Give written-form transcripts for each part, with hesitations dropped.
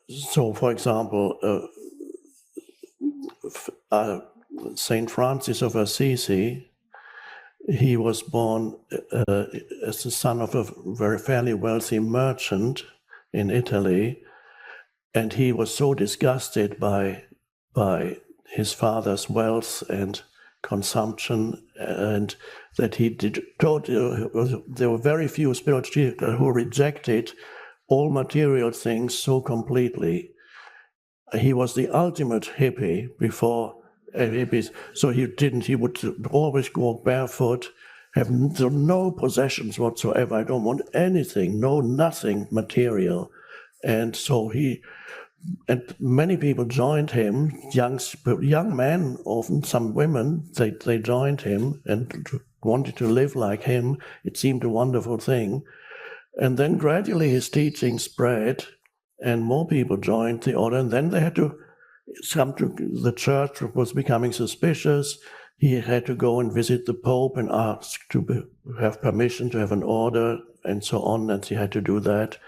So, for example, Saint Francis of Assisi, he was born as the son of a very fairly wealthy merchant in Italy, and he was so disgusted by his father's wealth and consumption, and that he there were very few spiritual teachers who rejected all material things so completely. He was the ultimate hippie before hippies. So he would always go barefoot, have no possessions whatsoever. I don't want anything, nothing material. And so and many people joined him, young men, often some women, they joined him and wanted to live like him. It seemed a wonderful thing. And then gradually his teaching spread, and more people joined the order, and then they had to come to the church. Was becoming suspicious. He had to go and visit the Pope and ask to have permission to have an order and so on, and he had to do that.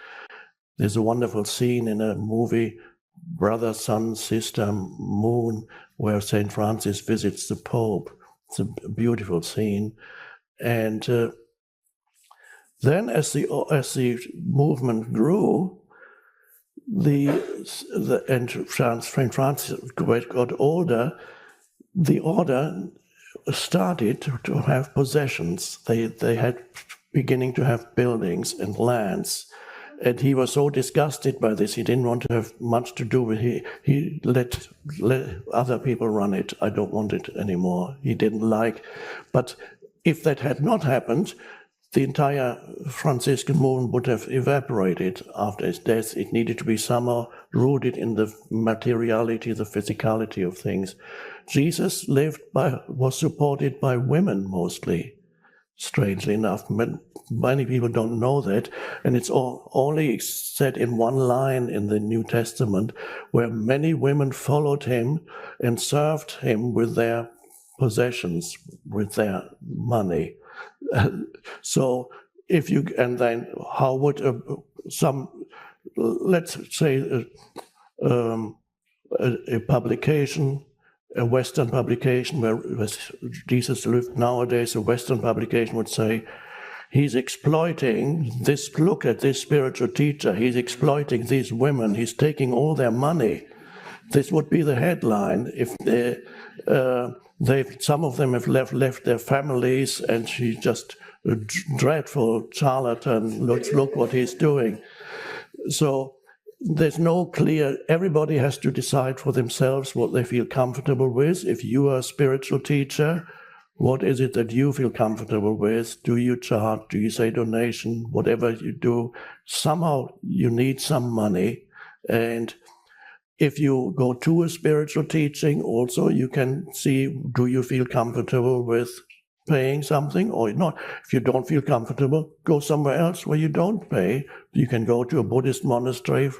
There's a wonderful scene in a movie, Brother, Sun, Sister, Moon, where St. Francis visits the Pope. It's a beautiful scene. And then as the movement grew, and St. Francis got older, the order started to have possessions. They had beginning to have buildings and lands. And he was so disgusted by this, he didn't want to have much to do with it. He let other people run it. I don't want it anymore. He didn't like. But if that had not happened, the entire Franciscan movement would have evaporated after his death. It needed to be somehow rooted in the materiality, the physicality of things. Jesus was supported by women mostly, strangely enough. Many people don't know that, and it's only said in one line in the New Testament, where many women followed him and served him with their possessions, with their money. So and then how would let's say a publication, a Western publication where Jesus lived nowadays, a Western publication would say, he's exploiting this, look at this spiritual teacher, he's exploiting these women, he's taking all their money. This would be the headline if some of them have left their families, and she's just a dreadful charlatan. Look what he's doing. So there's no clear, everybody has to decide for themselves what they feel comfortable with. If you are a spiritual teacher, what is it that you feel comfortable with? Do you charge? Do you say donation? Whatever you do, somehow you need some money. And if you go to a spiritual teaching, also you can see, do you feel comfortable with paying something or not? If you don't feel comfortable, go somewhere else where you don't pay. You can go to a Buddhist monastery,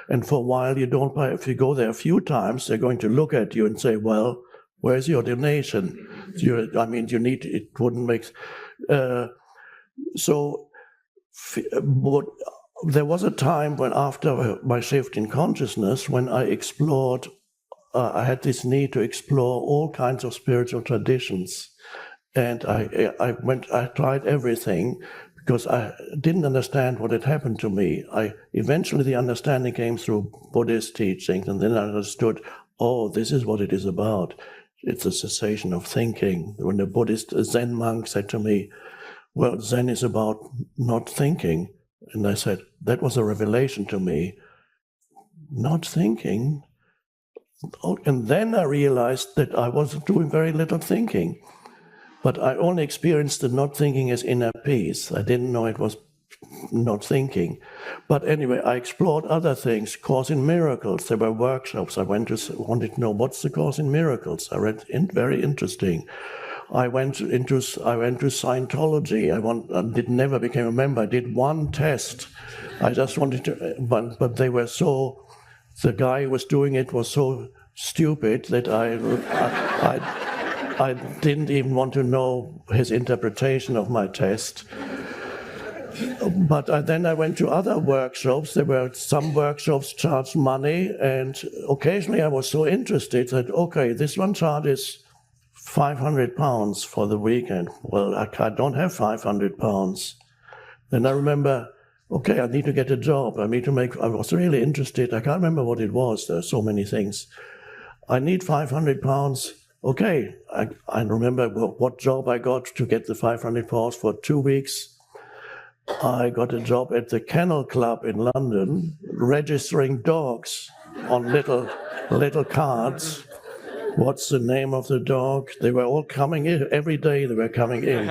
and for a while you don't pay. If you go there a few times, they're going to look at you and say, well, where's your donation? You need, it wouldn't make... There was a time when, after my shift in consciousness, when I explored, I had this need to explore all kinds of spiritual traditions. And I tried everything because I didn't understand what had happened to me. Eventually the understanding came through Buddhist teachings, and then I understood, oh, this is what it is about. It's a cessation of thinking. When the Buddhist Zen monk said to me, well, Zen is about not thinking. And I said, that was a revelation to me. Not thinking. And then I realized that I was doing very little thinking. But I only experienced the not thinking as inner peace. I didn't know it was not thinking. But anyway, I explored other things. Course in Miracles. There were workshops. I wanted to know, what's the Course in Miracles? I read, very interesting. I went to Scientology. I never became a member. I did one test. I just wanted to, but they were so, the guy who was doing it was so stupid that I didn't even want to know his interpretation of my test. But then I went to other workshops. There were some workshops charged money, and occasionally I was so interested that, okay, this one charges £500 for the weekend. Well, I don't have £500. Then I remember, okay, I need to get a job. I was really interested. I can't remember what it was. There are so many things. I need £500. Okay, I remember what job I got to get the £500 for 2 weeks. I got a job at the Kennel Club in London, registering dogs on little cards. What's the name of the dog? They were all coming in. Every day they were coming in.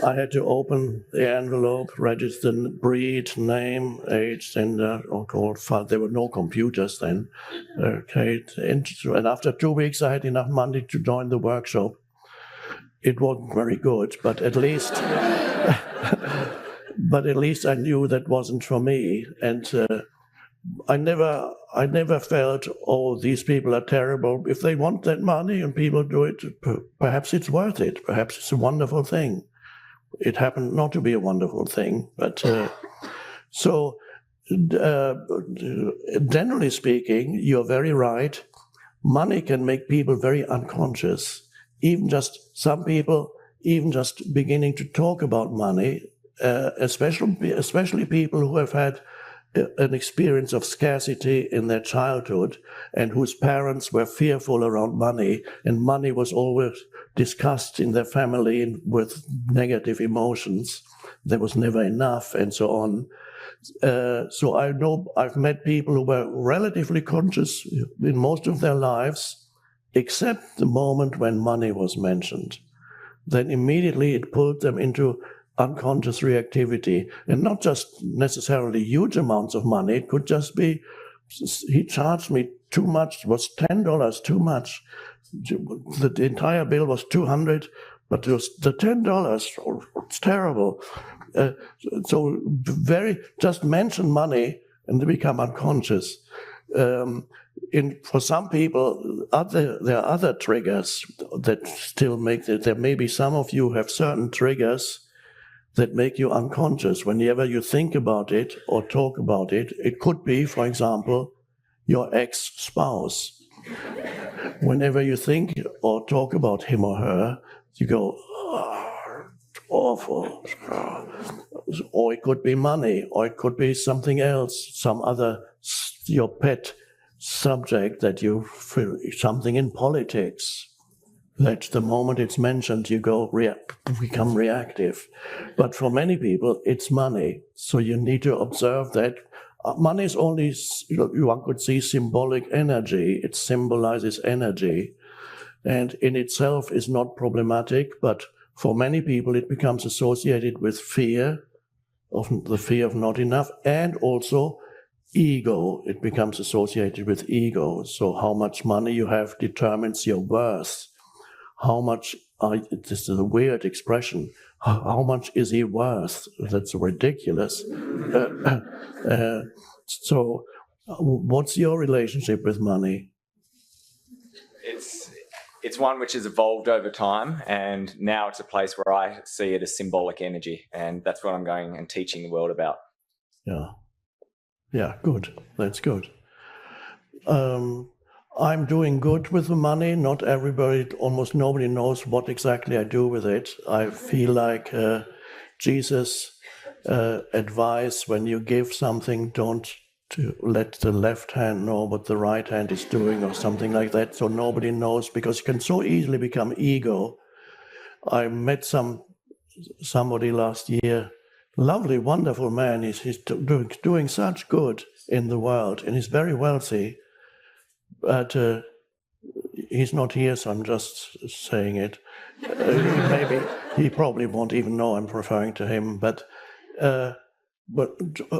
I had to open the envelope, register breed, name, age, gender, or called file. There were no computers then. Okay, and after 2 weeks, I had enough money to join the workshop. It wasn't very good, but at least, I knew that wasn't for me. And I never felt, oh, these people are terrible. If they want that money and people do it, perhaps it's worth it. Perhaps it's a wonderful thing. It happened not to be a wonderful thing, but generally speaking, you're very right. Money can make people very unconscious. Some people, even just beginning to talk about money, especially people who have had an experience of scarcity in their childhood and whose parents were fearful around money, and money was always discussed in their family with negative emotions. There was never enough, and so on. So I know I've met people who were relatively conscious in most of their lives, except the moment when money was mentioned. Then immediately it pulled them into unconscious reactivity, and not just necessarily huge amounts of money. It could just be, he charged me too much. It was $10 too much. The entire bill was $200, but it was the $10. It's terrible. So just mention money and they become unconscious. For some people, there are other triggers that still make it. There may be some of you have certain triggers that make you unconscious. Whenever you think about it or talk about it, it could be, for example, your ex-spouse. Whenever you think or talk about him or her, you go, oh, awful. Or it could be money, or it could be something else, some other, your pet subject that you feel, something in politics, that the moment it's mentioned, you become reactive. But for many people, it's money. So you need to observe that money is only, one could see, symbolic energy. It symbolizes energy, and in itself is not problematic, but for many people, it becomes associated with fear, the fear of not enough, and also ego. It becomes associated with ego. So how much money you have determines your worth. How much, this is a weird expression, how much is he worth? That's ridiculous. So what's your relationship with money? It's one which has evolved over time, and now it's a place where I see it as symbolic energy, and that's what I'm going and teaching the world about. Yeah, good. That's good. I'm doing good with the money. Not everybody, almost nobody knows what exactly I do with it. I feel like Jesus' advice, when you give something, don't let the left hand know what the right hand is doing, or something like that, so nobody knows, because you can so easily become ego. I met somebody last year, lovely, wonderful man. He's doing such good in the world, and he's very wealthy. But he's not here, so I'm just saying it. Maybe he probably won't even know I'm referring to him. But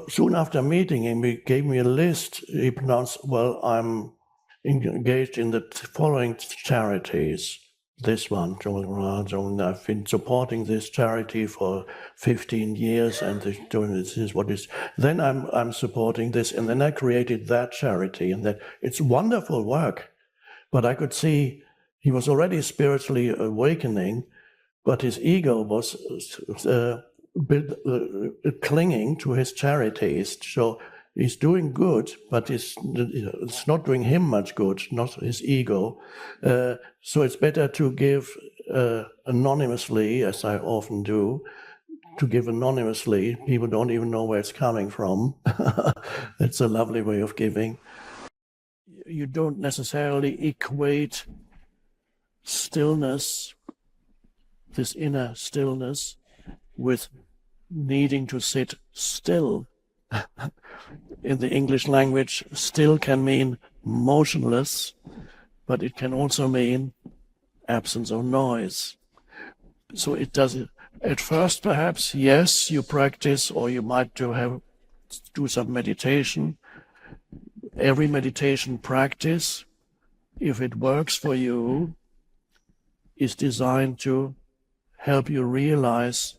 soon after meeting him, he gave me a list. He pronounced, well, I'm engaged in the following charities. This one, I've been supporting this charity for 15 years, and this is what is. Then I'm supporting this, and then I created that charity, and that it's wonderful work. But I could see he was already spiritually awakening, but his ego was clinging to his charities. So he's doing good, but it's not doing him much good, not his ego. So it's better to give anonymously, as I often do, to give anonymously. People don't even know where it's coming from. That's a lovely way of giving. You don't necessarily equate stillness, this inner stillness, with needing to sit still. In the English language, still can mean motionless, but it can also mean absence of noise. So it does it. At first, perhaps, yes, you practice, or you might do some meditation. Every meditation practice, if it works for you, is designed to help you realize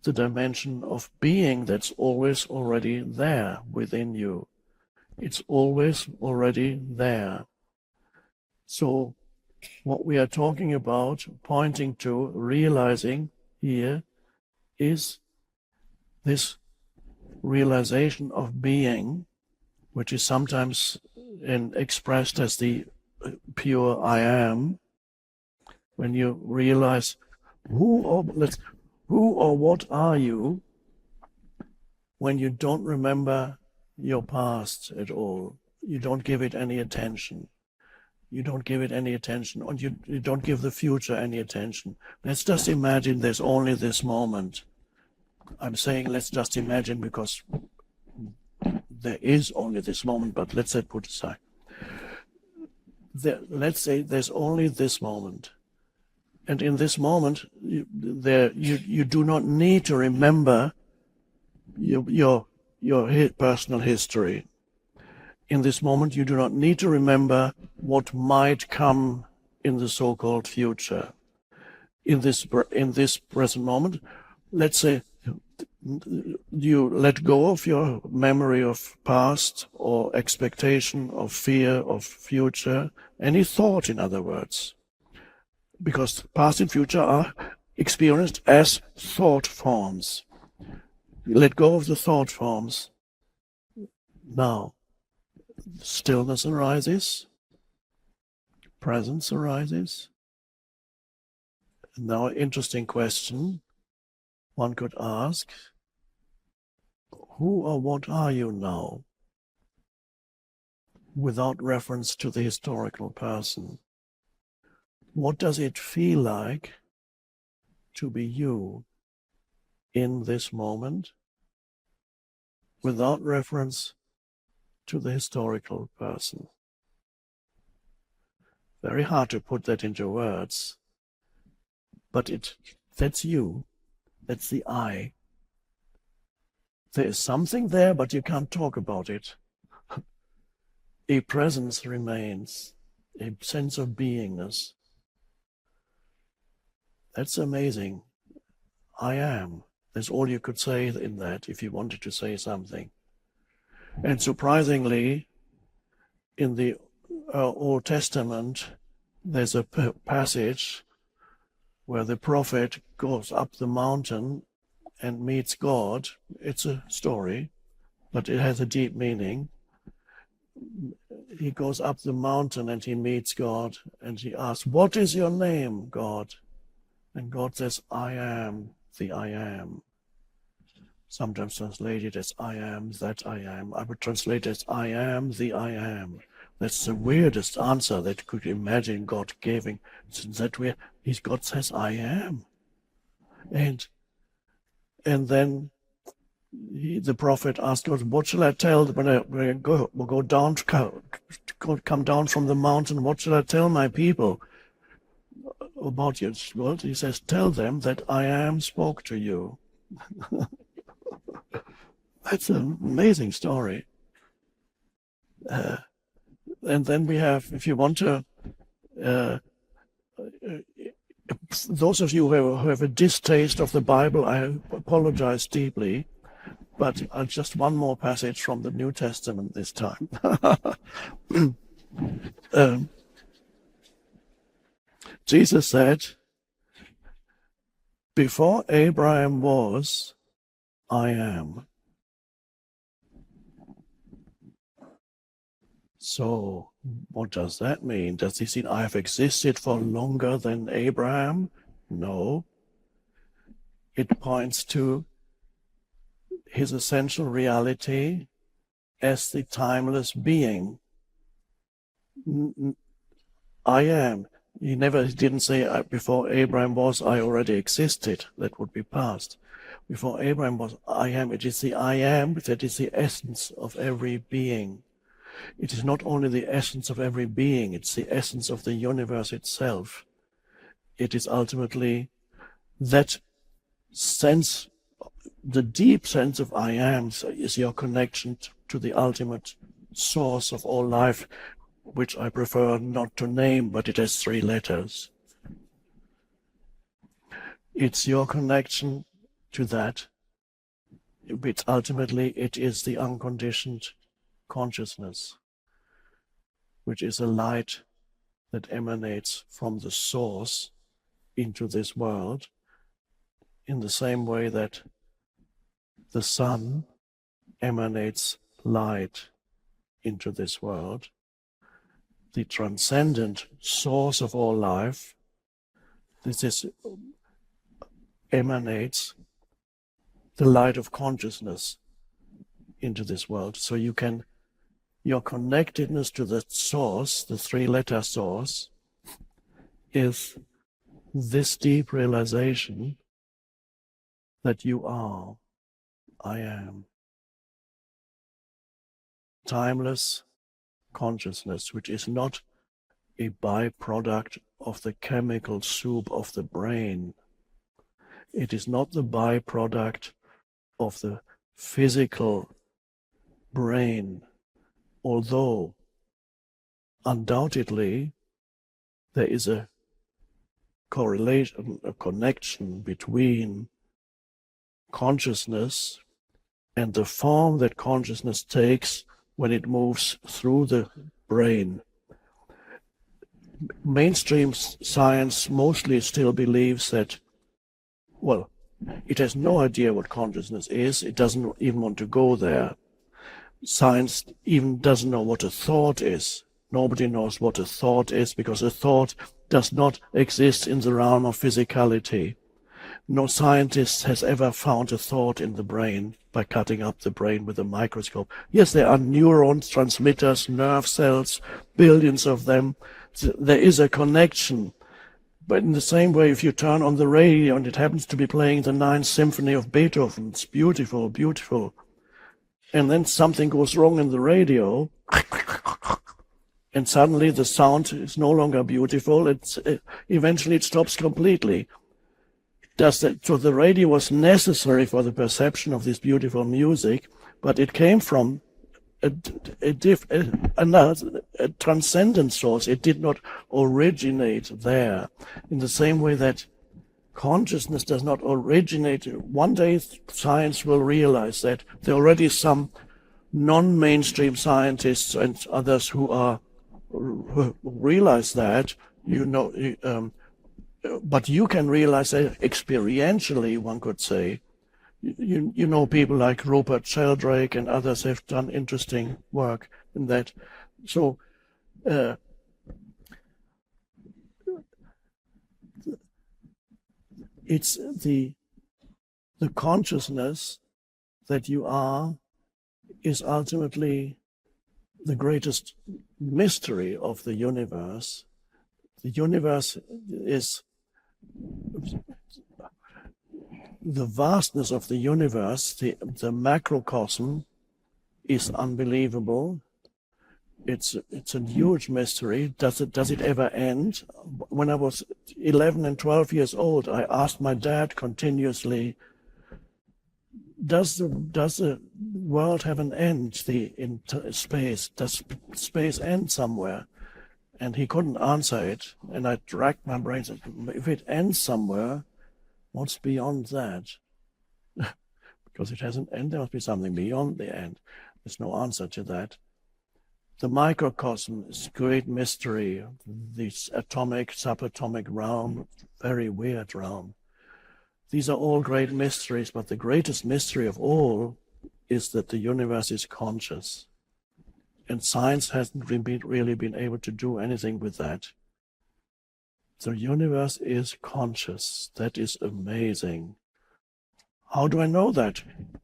the dimension of being that's always already there within you. It's always already there. So what we are talking about, pointing to, realizing here, is this realization of being, which is sometimes expressed as the pure I am. When you realize who or what are you, when you don't remember your past at all, you don't give it any attention. You don't give it any attention, and you don't give the future any attention. Let's just imagine there's only this moment. I'm saying let's just imagine because there is only this moment, but let's say put aside. Let's say there's only this moment. And in this moment, you do not need to remember your personal history. In this moment, you do not need to remember what might come in the so-called future. In this present moment, let's say you let go of your memory of past or expectation of fear of future, any thought, in other words. Because past and future are experienced as thought forms. You let go of the thought forms. Now, stillness arises, presence arises. And now, an interesting question one could ask, who or what are you now? Without reference to the historical person. What does it feel like to be you in this moment without reference to the historical person? Very hard to put that into words, but that's you, that's the I. There is something there, but you can't talk about it. A presence remains, a sense of beingness. That's amazing. I am. That's all you could say in that if you wanted to say something. And surprisingly, in the Old Testament, there's a passage where the prophet goes up the mountain and meets God. It's a story, but it has a deep meaning. He goes up the mountain and he meets God and he asks, "What is your name, God?" And God says, "I am the I am." Sometimes translated as I am that I am. I would translate as I am the I am. That's the weirdest answer that you could imagine God giving. It's that way God says I am. And then the prophet asked God, "What shall I tell when I go down to come down from the mountain? What shall I tell my people about you?" Well, he says, "Tell them that I am spoke to you." That's an amazing story. And then we have, if you want to, those of you who have a distaste of the Bible, I apologize deeply, but just one more passage from the New Testament this time. Jesus said, Before Abraham was, I am. So what does that mean? Does this mean I have existed for longer than Abraham? No. It points to his essential reality as the timeless being. I am. He didn't say before Abraham was, I already existed. That would be past. Before Abraham was, I am. It is the I am that is the essence of every being. It is not only the essence of every being, it's the essence of the universe itself. It is ultimately that sense, the deep sense of I am is your connection to the ultimate source of all life, which I prefer not to name, but it has 3 letters. It's your connection to that, which ultimately it is the unconditioned consciousness, which is a light that emanates from the source into this world, in the same way that the sun emanates light into this world. The transcendent source of all life, emanates the light of consciousness into this world. So your connectedness to the source, the 3-letter source, is this deep realization that you are, I am. Timeless consciousness, which is not a byproduct of the chemical soup of the brain. It is not the byproduct of the physical brain, although undoubtedly there is a correlation, a connection between consciousness and the form that consciousness takes when it moves through the brain. Mainstream science mostly still believes that, well, it has no idea what consciousness is. It doesn't even want to go there. Science even doesn't know what a thought is. Nobody knows what a thought is, because a thought does not exist in the realm of physicality. No scientist has ever found a thought in the brain by cutting up the brain with a microscope. Yes, there are neurons, transmitters, nerve cells, billions of them. There is a connection. But in the same way, if you turn on the radio and it happens to be playing the 9th Symphony of Beethoven, it's beautiful, beautiful. And then something goes wrong in the radio, and suddenly the sound is no longer beautiful. Eventually it stops completely. So the radio was necessary for the perception of this beautiful music, but it came from a transcendent source. It did not originate there. In the same way that consciousness does not originate. One day science will realize that. There are already some non-mainstream scientists and others who realize that, but you can realize that experientially, one could say. You know, people like Rupert Sheldrake and others have done interesting work in that. So it's the consciousness that you are is ultimately the greatest mystery of the universe. The universe is the vastness of the universe, the macrocosm is unbelievable. It's a huge mystery. Does it ever end? When I was 11 and 12 years old, I asked my dad continuously, does the world have an end in space? Does space end somewhere? And he couldn't answer it. And I racked my brains. If it ends somewhere, what's beyond that? Because it hasn't ended, there must be something beyond the end. There's no answer to that. The microcosm is great mystery, this atomic, subatomic realm, very weird realm. These are all great mysteries, but the greatest mystery of all is that the universe is conscious. And science hasn't really been able to do anything with that. The universe is conscious. That is amazing. How do I know that?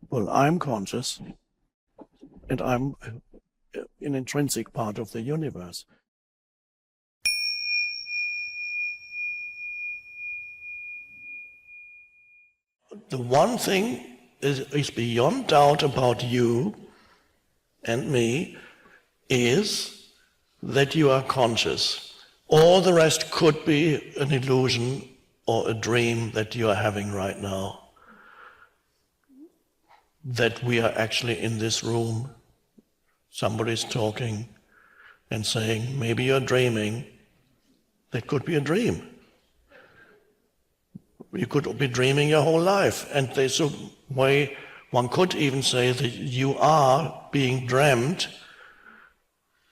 Well, I'm conscious, and I'm an intrinsic part of the universe. The one thing is beyond doubt about you and me is that you are conscious. All the rest could be an illusion or a dream that you are having right now. That we are actually in this room, somebody's talking and saying, maybe you're dreaming. That could be a dream. You could be dreaming your whole life. And there's a way, one could even say that you are being dreamt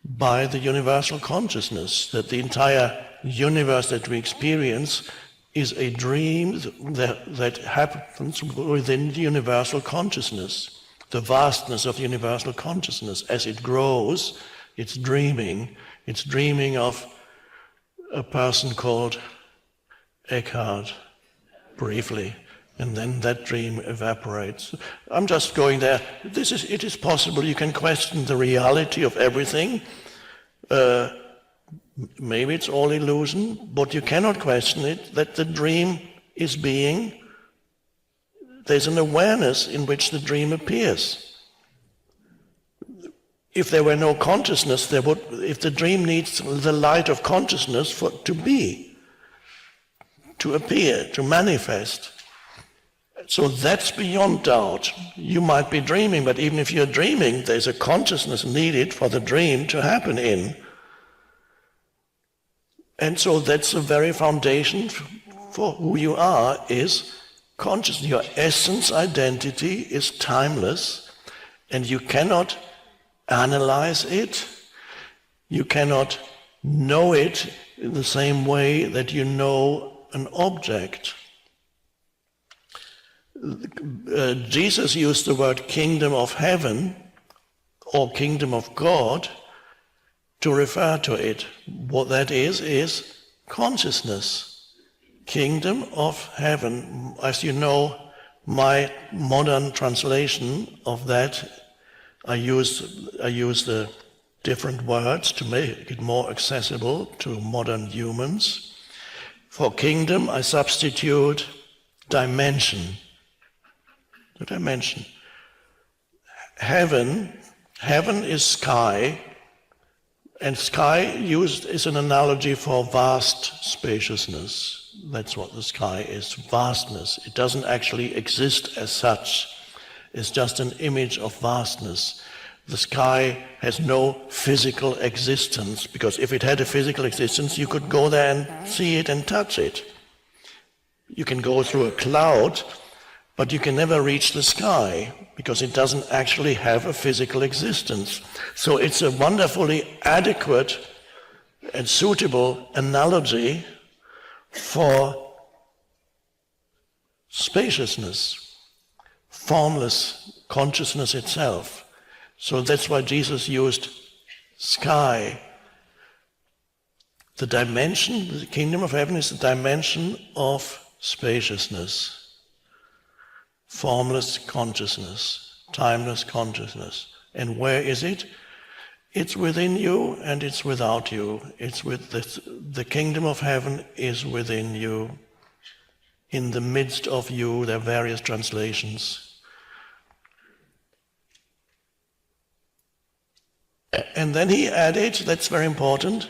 by the universal consciousness, that the entire universe that we experience is a dream that happens within the universal consciousness, the vastness of universal consciousness. As it grows, it's dreaming of a person called Eckhart, briefly, and then that dream evaporates. I'm just going there. It is possible you can question the reality of everything. Maybe it's all illusion, but you cannot question it, that the dream is being, there's an awareness in which the dream appears. If there were no consciousness, if the dream needs the light of consciousness to be, to appear, to manifest. So that's beyond doubt. You might be dreaming, but even if you're dreaming, there's a consciousness needed for the dream to happen in. And so that's the very foundation for who you are, is consciousness. Your essence identity is timeless, and you cannot analyze it. You cannot know it in the same way that you know an object. Jesus used the word kingdom of heaven or kingdom of God to refer to it. What that is consciousness. Kingdom of heaven. As you know, my modern translation of that, I use the different words to make it more accessible to modern humans. For kingdom, I substitute dimension. The dimension. Heaven is sky, and sky used is an analogy for vast spaciousness. That's what the sky is, vastness. It doesn't actually exist as such. It's just an image of vastness. The sky has no physical existence, because if it had a physical existence, you could go there and see it and touch it. You can go through a cloud, but you can never reach the sky, because it doesn't actually have a physical existence. So it's a wonderfully adequate and suitable analogy for spaciousness, formless consciousness itself. So that's why Jesus used sky. The dimension, the kingdom of heaven is the dimension of spaciousness, formless consciousness, timeless consciousness. And where is it? It's within you and it's without you. It's with the kingdom of heaven is within you. In the midst of you, there are various translations. And then he added, that's very important,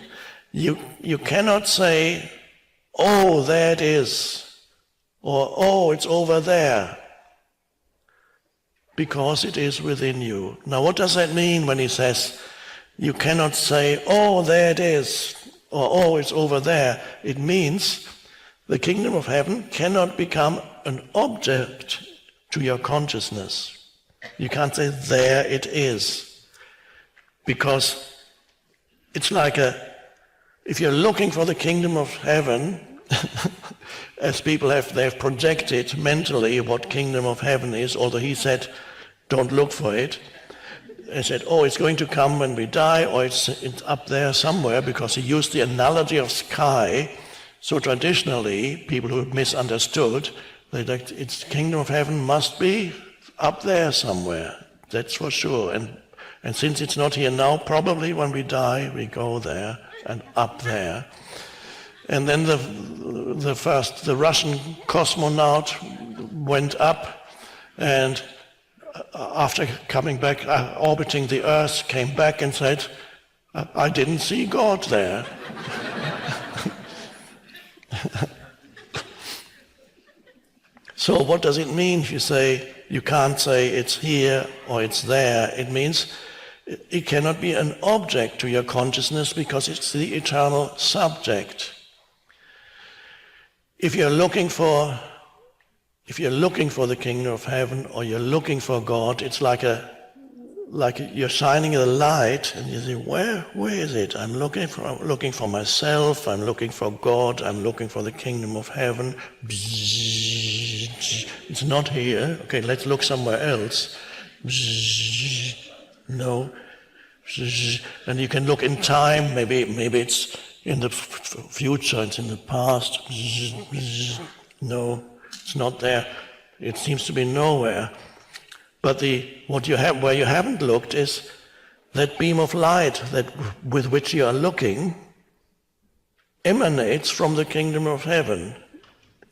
you cannot say, oh, there it is, or oh, it's over there, because it is within you. Now what does that mean when he says, you cannot say, oh, there it is, or oh, it's over there? It means the kingdom of heaven cannot become an object to your consciousness. You can't say, there it is. Because it's like if you're looking for the kingdom of heaven as people they've projected mentally what kingdom of heaven is, although he said, don't look for it. He said, oh, it's going to come when we die, or it's up there somewhere, because he used the analogy of sky. So traditionally, people who misunderstood, that its kingdom of heaven must be up there somewhere. That's for sure. And since it's not here now, probably when we die, we go there and up there. And then the Russian cosmonaut went up, and after coming back, orbiting the Earth, came back and said, I didn't see God there. So what does it mean if you say, you can't say it's here or it's there? It means it cannot be an object to your consciousness because it's the eternal subject. If you're looking for the kingdom of heaven or you're looking for God, it's like you're shining a light and you say, where is it? I'm looking for myself, I'm looking for God, I'm looking for the kingdom of heaven. It's not here. Okay, let's look somewhere else. No. And you can look in time, maybe it's in the future, it's in the past. No, it's not there. It seems to be nowhere. But where you haven't looked is that beam of light with which you are looking emanates from the kingdom of heaven.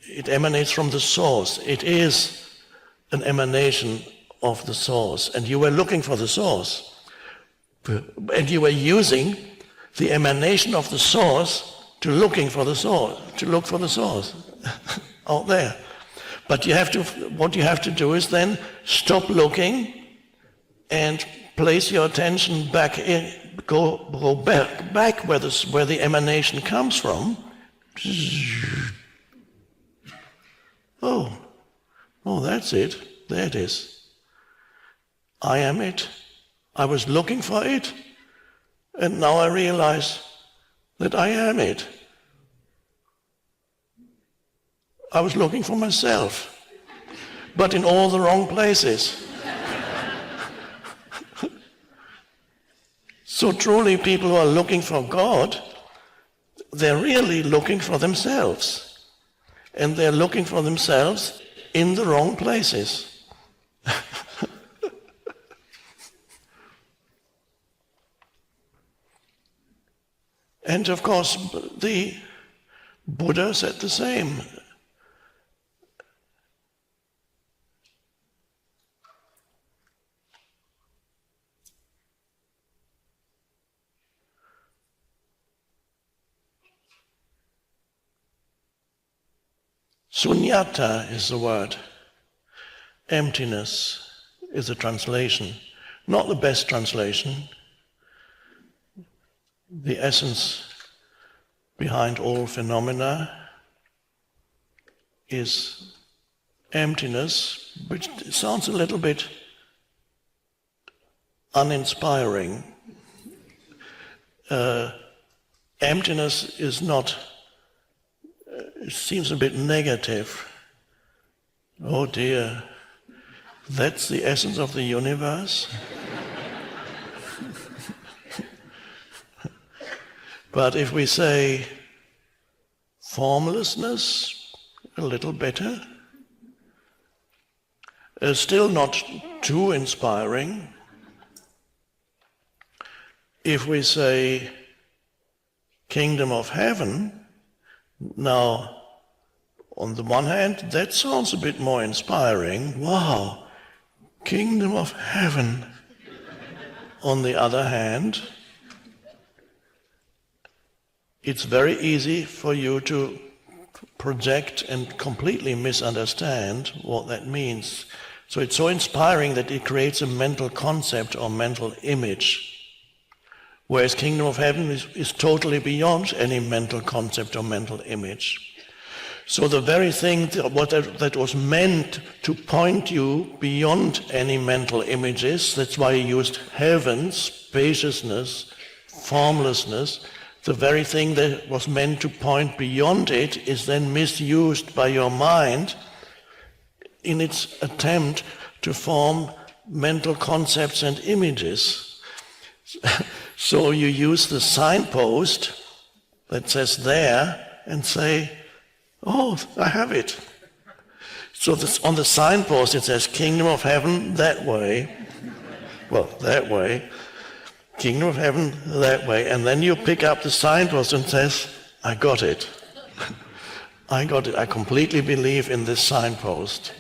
It emanates from the source. It is an emanation of the source. And you were looking for the source. And you were using the emanation of the source to look for the source out there. But what you have to do is then stop looking and place your attention back in, go back where the emanation comes from. Oh, that's it. There it is. I am it. I was looking for it, and now I realize that I am it. I was looking for myself, but in all the wrong places. So truly, people who are looking for God, they're really looking for themselves. And they're looking for themselves in the wrong places. And of course, the Buddha said the same. Sunyata is the word. Emptiness is the translation. Not the best translation. The essence behind all phenomena is emptiness, which sounds a little bit uninspiring. Emptiness is not, it seems a bit negative. Oh dear, that's the essence of the universe? But if we say formlessness, a little better, still not too inspiring. If we say kingdom of heaven, now on the one hand that sounds a bit more inspiring. Wow, kingdom of heaven. On the other hand, it's very easy for you to project and completely misunderstand what that means. So it's so inspiring that it creates a mental concept or mental image, whereas kingdom of heaven is totally beyond any mental concept or mental image. So the very thing that was meant to point you beyond any mental images, that's why he used heaven, spaciousness, formlessness, the very thing that was meant to point beyond it is then misused by your mind in its attempt to form mental concepts and images. So you use the signpost that says there and say, oh, I have it. So on the signpost it says, Kingdom of Heaven that way. Well, that way. Kingdom of Heaven that way. And then you pick up the signpost and says, I got it. I got it. I completely believe in this signpost.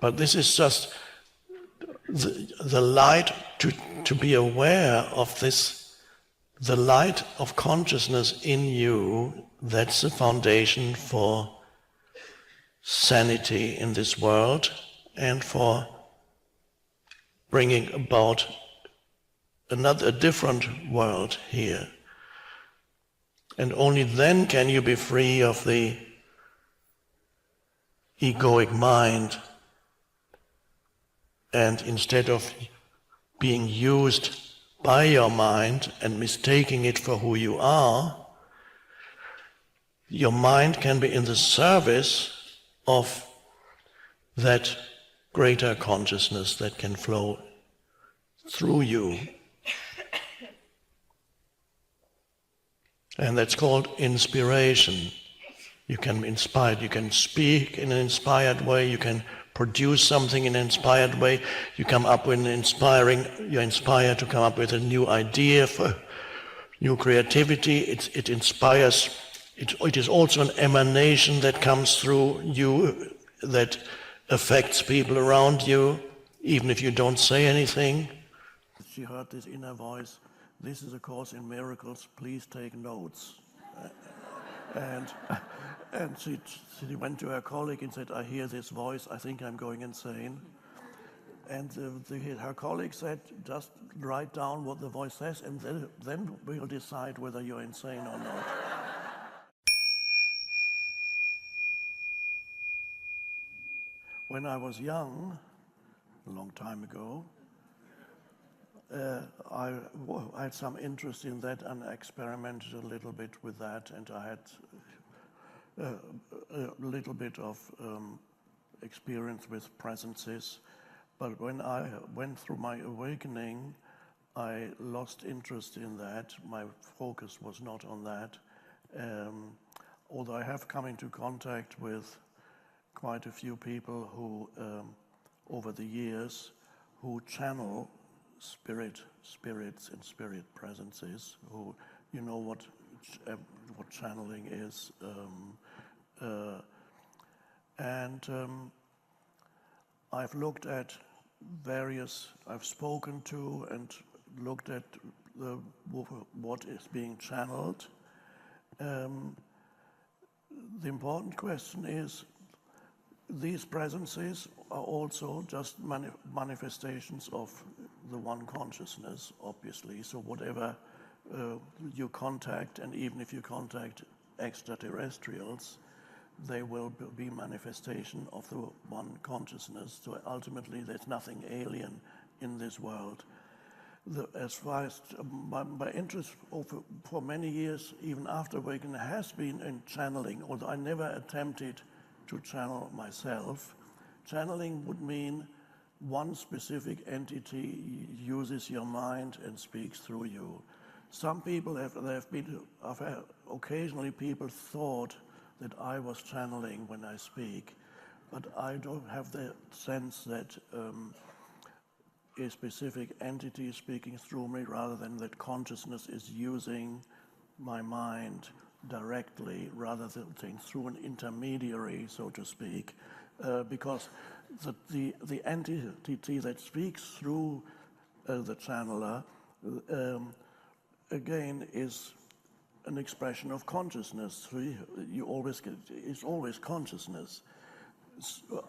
But this is just the light to be aware of this, the light of consciousness in you. That's the foundation for sanity in this world and for bringing about a different world here. And only then can you be free of the egoic mind, and instead of being used by your mind and mistaking it for who you are, your mind can be in the service of that greater consciousness that can flow through you. And that's called inspiration. You can be inspired, you can speak in an inspired way, you can produce something in an inspired way, you come up with you're inspired to come up with a new idea for new creativity. It inspires, it is also an emanation that comes through you that affects people around you, even if you don't say anything. She heard this inner voice, this is a course in miracles, please take notes. And she went to her colleague and said, I hear this voice, I think I'm going insane. And her colleague said, just write down what the voice says and then we'll decide whether you're insane or not. When I was young, a long time ago, I had some interest in that and experimented a little bit with that, and I had a little bit of experience with presences. But when I went through my awakening, I lost interest in that. My focus was not on that. Although I have come into contact with quite a few people who, over the years, who channel spirits and spirit presences, who, you know what channeling is. I've looked at I've spoken to and looked at what is being channeled. The important question is, these presences are also just manifestations of the one consciousness, obviously. So whatever you contact, and even if you contact extraterrestrials, they will be manifestation of the one consciousness. So ultimately, there's nothing alien in this world. As far as my interest for many years, even after awakening, has been in channeling, although I never attempted to channel myself. Channeling would mean one specific entity uses your mind and speaks through you. Some people occasionally people thought that I was channeling when I speak, but I don't have the sense that a specific entity is speaking through me, rather than that consciousness is using my mind directly, rather than through an intermediary, so to speak, because the entity that speaks through the channeler, again, is an expression of consciousness. It's always consciousness.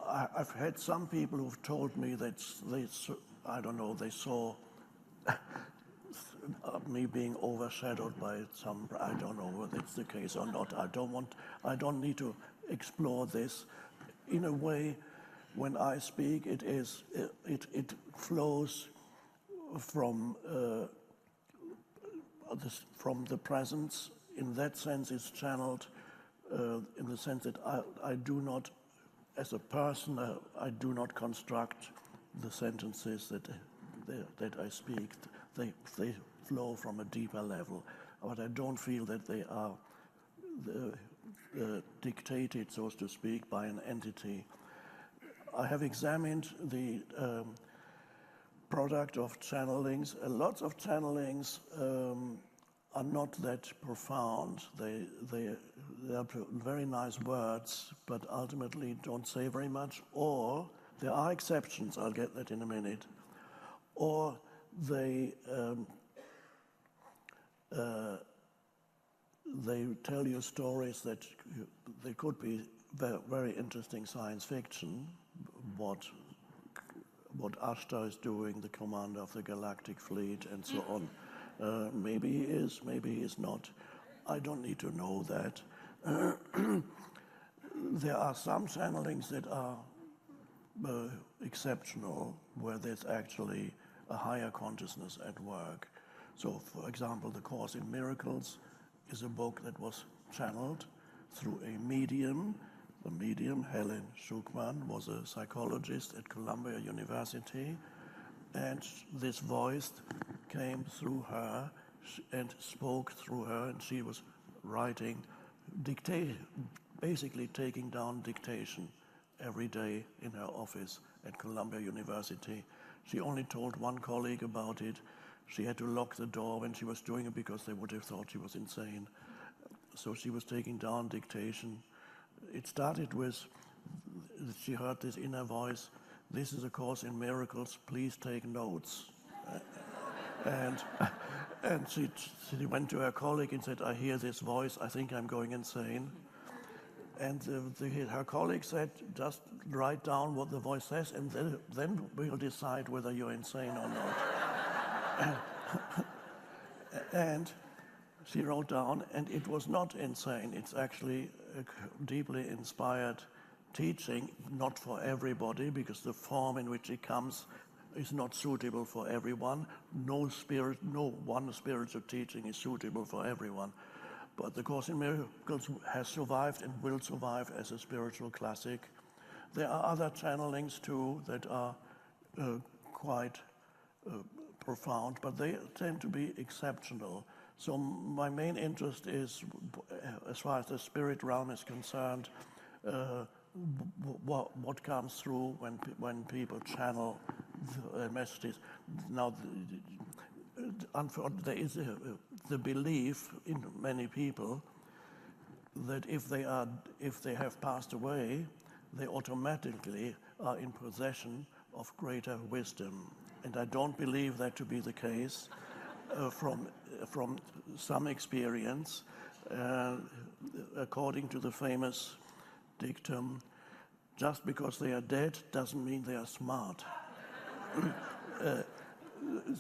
I've had some people who've told me that they saw me being overshadowed by some, I don't know whether it's the case or not. I don't need to explore this. In a way, when I speak, it flows from the presence. In that sense, it's channeled in the sense that I do not, as a person, I do not construct the sentences that I speak. They flow from a deeper level, but I don't feel that they are dictated, so to speak, by an entity. I have examined the product of channelings. Lots of channelings are not that profound. They are very nice words, but ultimately don't say very much. Or there are exceptions. I'll get that in a minute. Or they tell you stories that they could be very interesting science fiction. What Ashtar is doing, the commander of the Galactic Fleet, and so on. Maybe he is, maybe he is not. I don't need to know that. There are some channelings that are exceptional, where there's actually a higher consciousness at work. So, for example, The Course in Miracles is a book that was channeled through a medium. The medium, Helen Schuckman, was a psychologist at Columbia University, and this voice came through her and spoke through her, and she was writing, basically taking down dictation every day in her office at Columbia University. She only told one colleague about it. She had to lock the door when she was doing it because they would have thought she was insane. So she was taking down dictation. It started with, she heard this inner voice, "This is a Course in Miracles, please take notes." And she went to her colleague and said, "I hear this voice, I think I'm going insane." And her colleague said, "Just write down what the voice says, and then we'll decide whether you're insane or not." And she wrote down, and it was not insane. It's actually a deeply inspired teaching, not for everybody, because the form in which it comes is not suitable for everyone. No one spiritual teaching is suitable for everyone. But The Course in Miracles has survived and will survive as a spiritual classic. There are other channelings too that are quite profound, but they tend to be exceptional. So my main interest is, as far as the spirit realm is concerned, what comes through when people channel the messages. Now, there is the belief in many people that if they have passed away, they automatically are in possession of greater wisdom. And I don't believe that to be the case from some experience. According to the famous dictum, just because they are dead doesn't mean they are smart.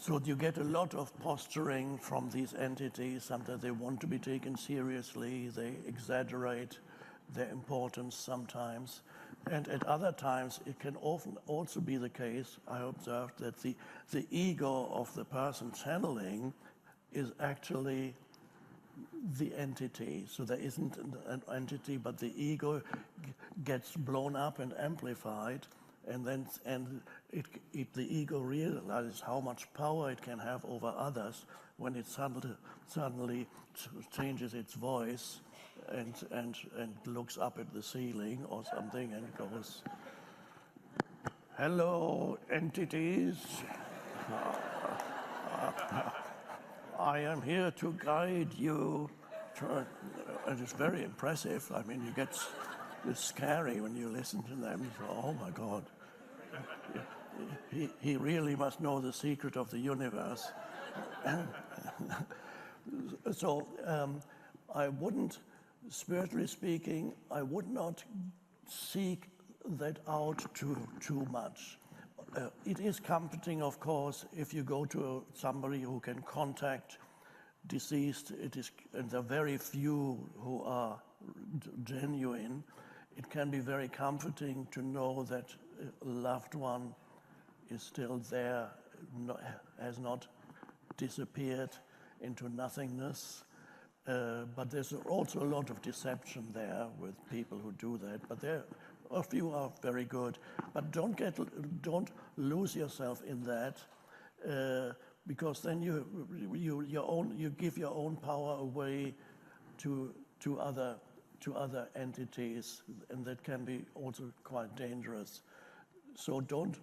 So you get a lot of posturing from these entities. Sometimes they want to be taken seriously, they exaggerate their importance sometimes. And at other times, it can often also be the case, I observed, that the ego of the person channeling is actually the entity. So there isn't an entity, but the ego gets blown up and amplified, and the ego realizes how much power it can have over others when it suddenly changes its voice and looks up at the ceiling or something and goes, "Hello, entities. I am here to guide you." And it's very impressive. I mean, it's scary when you listen to them. So, oh my God, he really must know the secret of the universe. So I wouldn't, spiritually speaking, I would not seek that out too much. It is comforting, of course, if you go to somebody who can contact deceased. And there are very few who are genuine. It can be very comforting to know that a loved one is still there, has not disappeared into nothingness. But there's also a lot of deception there with people who do that. But there, a few are very good. But don't lose yourself in that, because then you give your own power away to other entities, and that can be also quite dangerous. So don't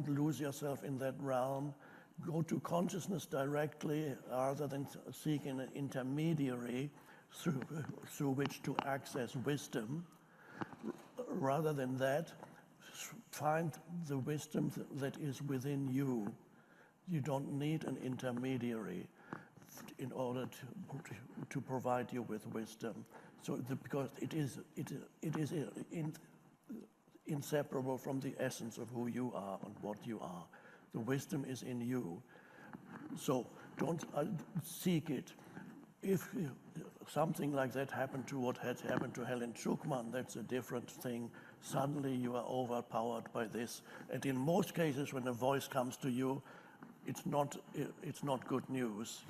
lose yourself in that realm. Go to consciousness directly rather than seeking an intermediary through which to access wisdom. Rather than that, find the wisdom that is within you. You don't need an intermediary in order to provide you with wisdom. So because it is inseparable from the essence of who you are and what you are. The wisdom is in you. So don't seek it. If something like that happened to what had happened to Helen Schuckmann, that's a different thing. Suddenly you are overpowered by this. And in most cases, when a voice comes to you, it's not good news.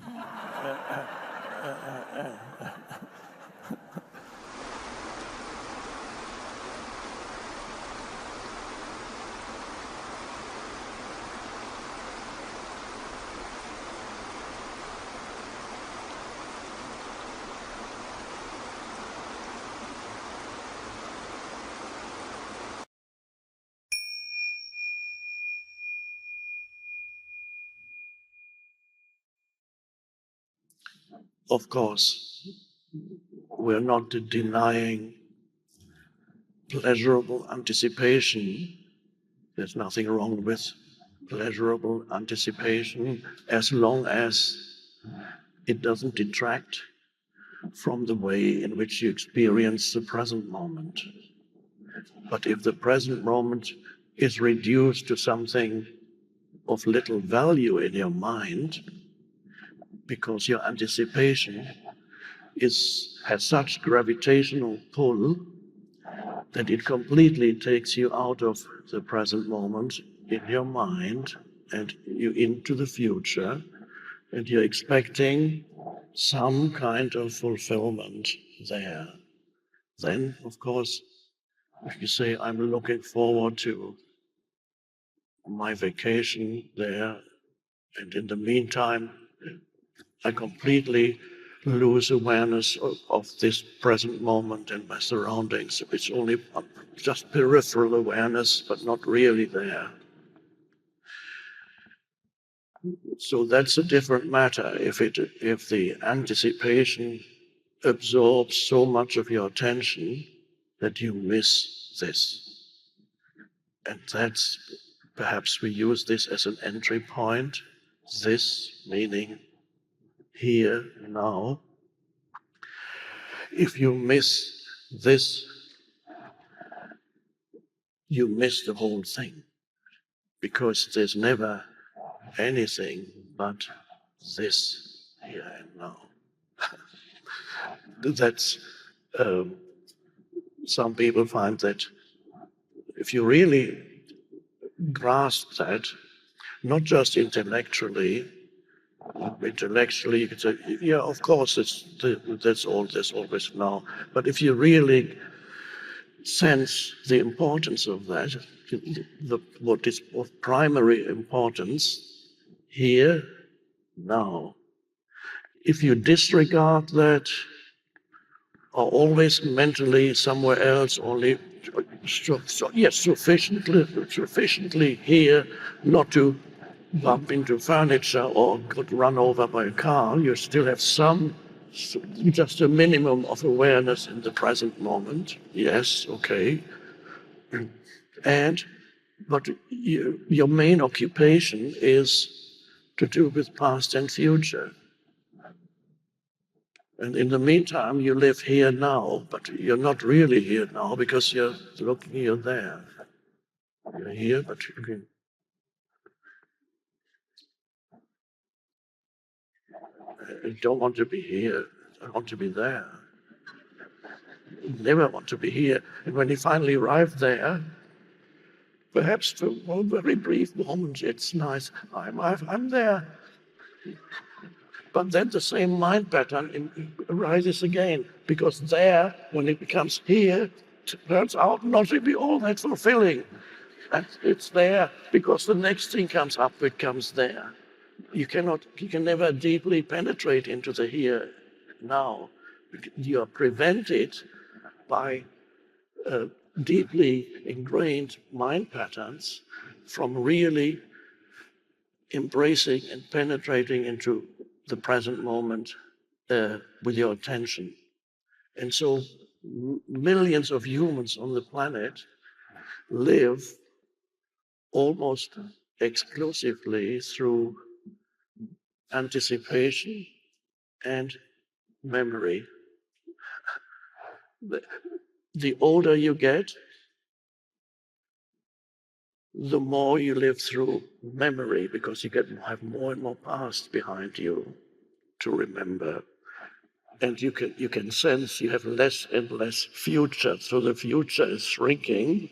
Of course, we're not denying pleasurable anticipation. There's nothing wrong with pleasurable anticipation as long as it doesn't detract from the way in which you experience the present moment. But if the present moment is reduced to something of little value in your mind, because your anticipation has such gravitational pull that it completely takes you out of the present moment in your mind and you into the future, and you're expecting some kind of fulfillment there. Then, of course, if you say, I'm looking forward to my vacation there, and in the meantime, I completely lose awareness of this present moment and my surroundings. It's only just peripheral awareness, but not really there. So that's a different matter. If the anticipation absorbs so much of your attention that you miss this. And that's, perhaps we use this as an entry point, this meaning here, now. If you miss this, you miss the whole thing, because there's never anything but this here and now. That's, some people find that if you really grasp that, not just intellectually you could say, yeah, of course, that's always now. But if you really sense the importance of that, what is of primary importance, here, now. If you disregard that, or always mentally somewhere else, only sufficiently here not to bump into furniture or get run over by a car, you still have just a minimum of awareness in the present moment. Yes, okay. But your main occupation is to do with past and future. And in the meantime, you live here now, but you're not really here now because you're there. You're here, but I don't want to be here. I want to be there. Never want to be here. And when he finally arrived there, perhaps for one very brief moment, it's nice. I'm there. But then the same mind pattern arises again, because there, when it becomes here, it turns out not to be all that fulfilling. And it's there because the next thing comes up, it comes there. You can never deeply penetrate into the here now. You are prevented by deeply ingrained mind patterns from really embracing and penetrating into the present moment with your attention. And so millions of humans on the planet live almost exclusively through anticipation and memory. The older you get, the more you live through memory, because you have more and more past behind you to remember. And you can sense you have less and less future. So the future is shrinking.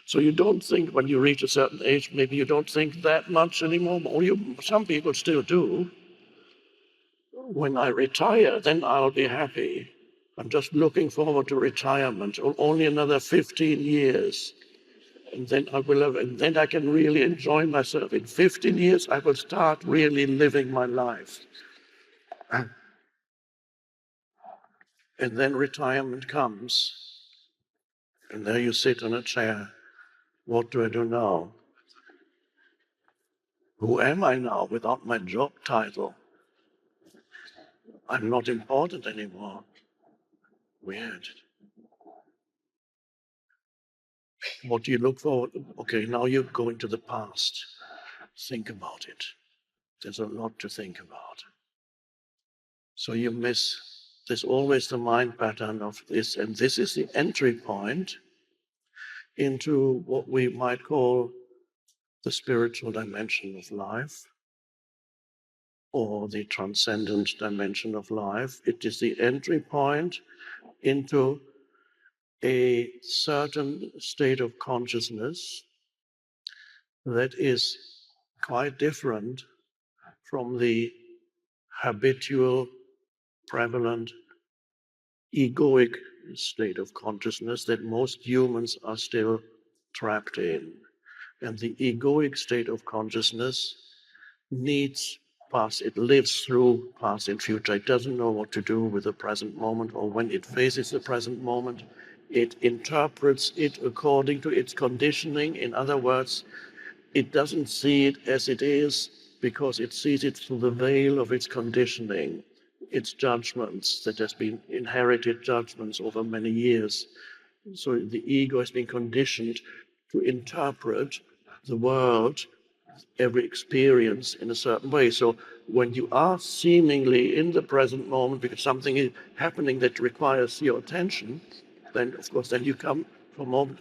So you don't think, when you reach a certain age, maybe you don't think that much anymore. Or some people still do. When I retire, then I'll be happy. I'm just looking forward to retirement. Only another 15 years. And then and I can really enjoy myself. In 15 years, I will start really living my life. And then retirement comes, and there you sit in a chair. What do I do now? Who am I now without my job title? I'm not important anymore. Weird. What do you look for? Okay, now you go into the past. Think about it. There's a lot to think about. So you miss, there's always the mind pattern of this, and this is the entry point into what we might call the spiritual dimension of life, or the transcendent dimension of life. It is the entry point into a certain state of consciousness that is quite different from the habitual, prevalent, egoic state of consciousness that most humans are still trapped in. And the egoic state of consciousness needs past, it lives through past and future. It doesn't know what to do with the present moment, or when it faces the present moment, it interprets it according to its conditioning. In other words, it doesn't see it as it is because it sees it through the veil of its conditioning, its judgments that has been inherited judgments over many years. So the ego has been conditioned to interpret the world, every experience in a certain way. So when you are seemingly in the present moment because something is happening that requires your attention, then of course then you come from a moment,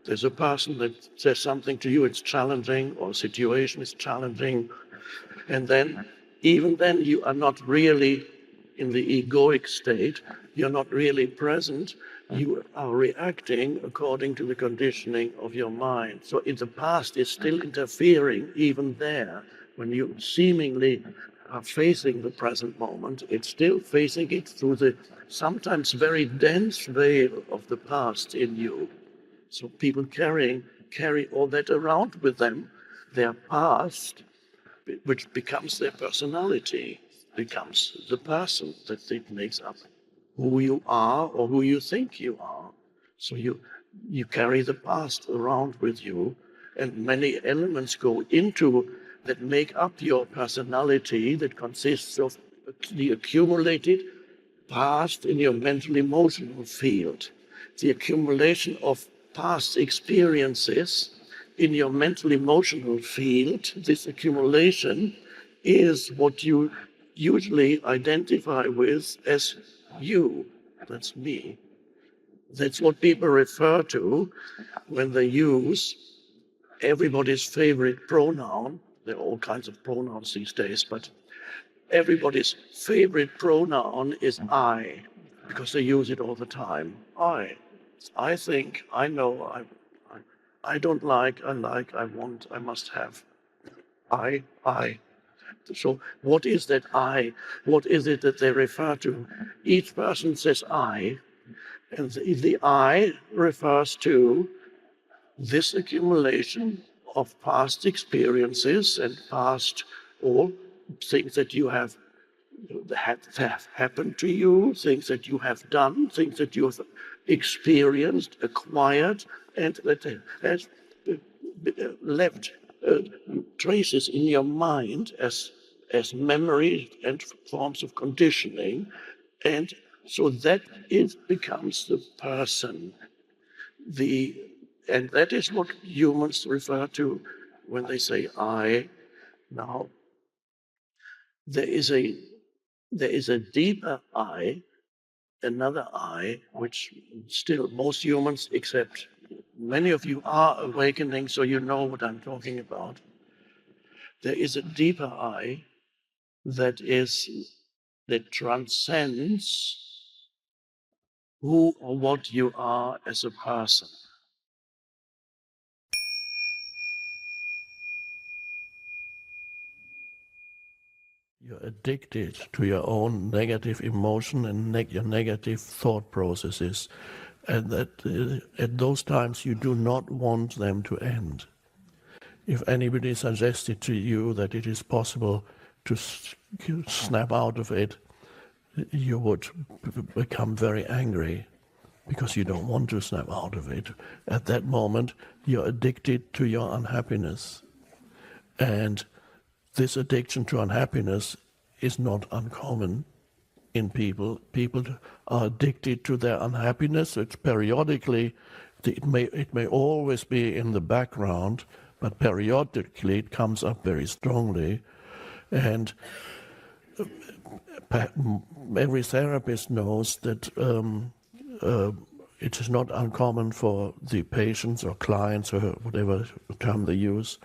there's a person that says something to you, it's challenging, or a situation is challenging, and then even then you are not really in the egoic state, you're not really present, you are reacting according to the conditioning of your mind. So in the past is still interfering even there. When you seemingly are facing the present moment, it's still facing it through the sometimes very dense veil of the past in you. So people carry all that around with them, their past, which becomes their personality, becomes the person that it makes up who you are or who you think you are. So you carry the past around with you, and many elements go into that make up your personality, that consists of the accumulated past in your mental emotional field, the accumulation of past experiences in your mental emotional field. This accumulation is what you usually identify with as you. That's me. That's what people refer to when they use everybody's favorite pronoun. There are all kinds of pronouns these days, but everybody's favorite pronoun is I, because they use it all the time. I think, I know, I don't like, I like, I want, I must have. I. So what is that I? What is it that they refer to? Each person says I, and the I refers to this accumulation of past experiences and past all things that you have happened to you, things that you have done, things that you have experienced, acquired, and that has left traces in your mind as memories and forms of conditioning, and so that it becomes the person. And that is what humans refer to when they say I. Now, there is a deeper I, another I, which still most humans, except many of you, are awakening, so you know what I'm talking about. There is a deeper I that transcends who or what you are as a person. You're addicted to your own negative emotion and your negative thought processes, and that at those times you do not want them to end. If anybody suggested to you that it is possible to snap out of it, you would become very angry because you don't want to snap out of it. At that moment, you're addicted to your unhappiness. And this addiction to unhappiness is not uncommon in people. People are addicted to their unhappiness. It's periodically, it may always be in the background, but periodically it comes up very strongly. And every therapist knows that it is not uncommon for the patients or clients or whatever term they use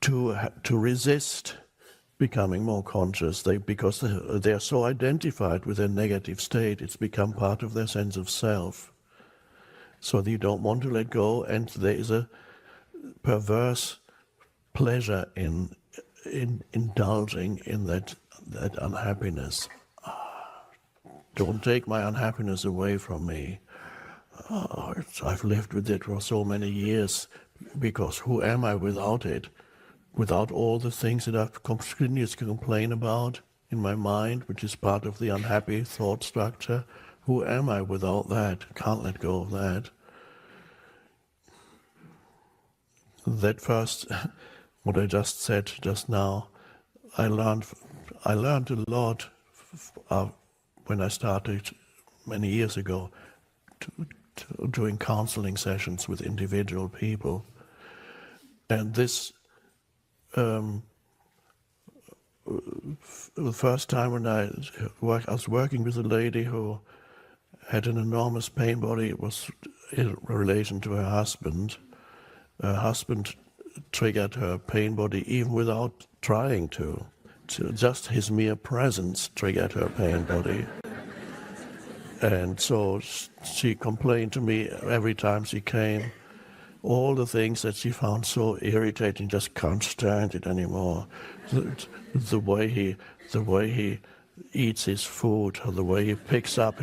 to resist becoming more conscious, because they are so identified with their negative state. It's become part of their sense of self. So they don't want to let go, and there is a perverse pleasure in indulging in that unhappiness. Don't take my unhappiness away from me. I've lived with it for so many years, because who am I without it? Without all the things that I've continued to complain about in my mind, which is part of the unhappy thought structure. Who am I without that? Can't let go of that. That first, what I just said just now, I learned a lot when I started many years ago doing counseling sessions with individual people. And this, the first time when I was working with a lady who had an enormous pain body. It was in relation to her husband. Her husband triggered her pain body even without trying to. Just his mere presence triggered her pain body. And so she complained to me every time she came, all the things that she found so irritating, just can't stand it anymore. The way he eats his food, or the way he picks up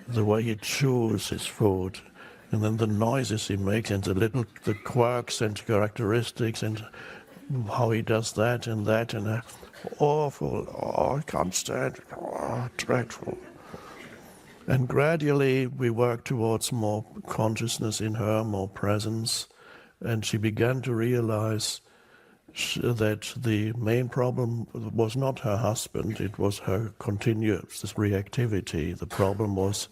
the way he chews his food, and then the noises he makes, and the quirks and characteristics, and how he does that, and awful. Oh, I can't stand it. Oh, dreadful. And gradually we worked towards more consciousness in her, more presence, and she began to realize that the main problem was not her husband, it was her continuous reactivity. The problem was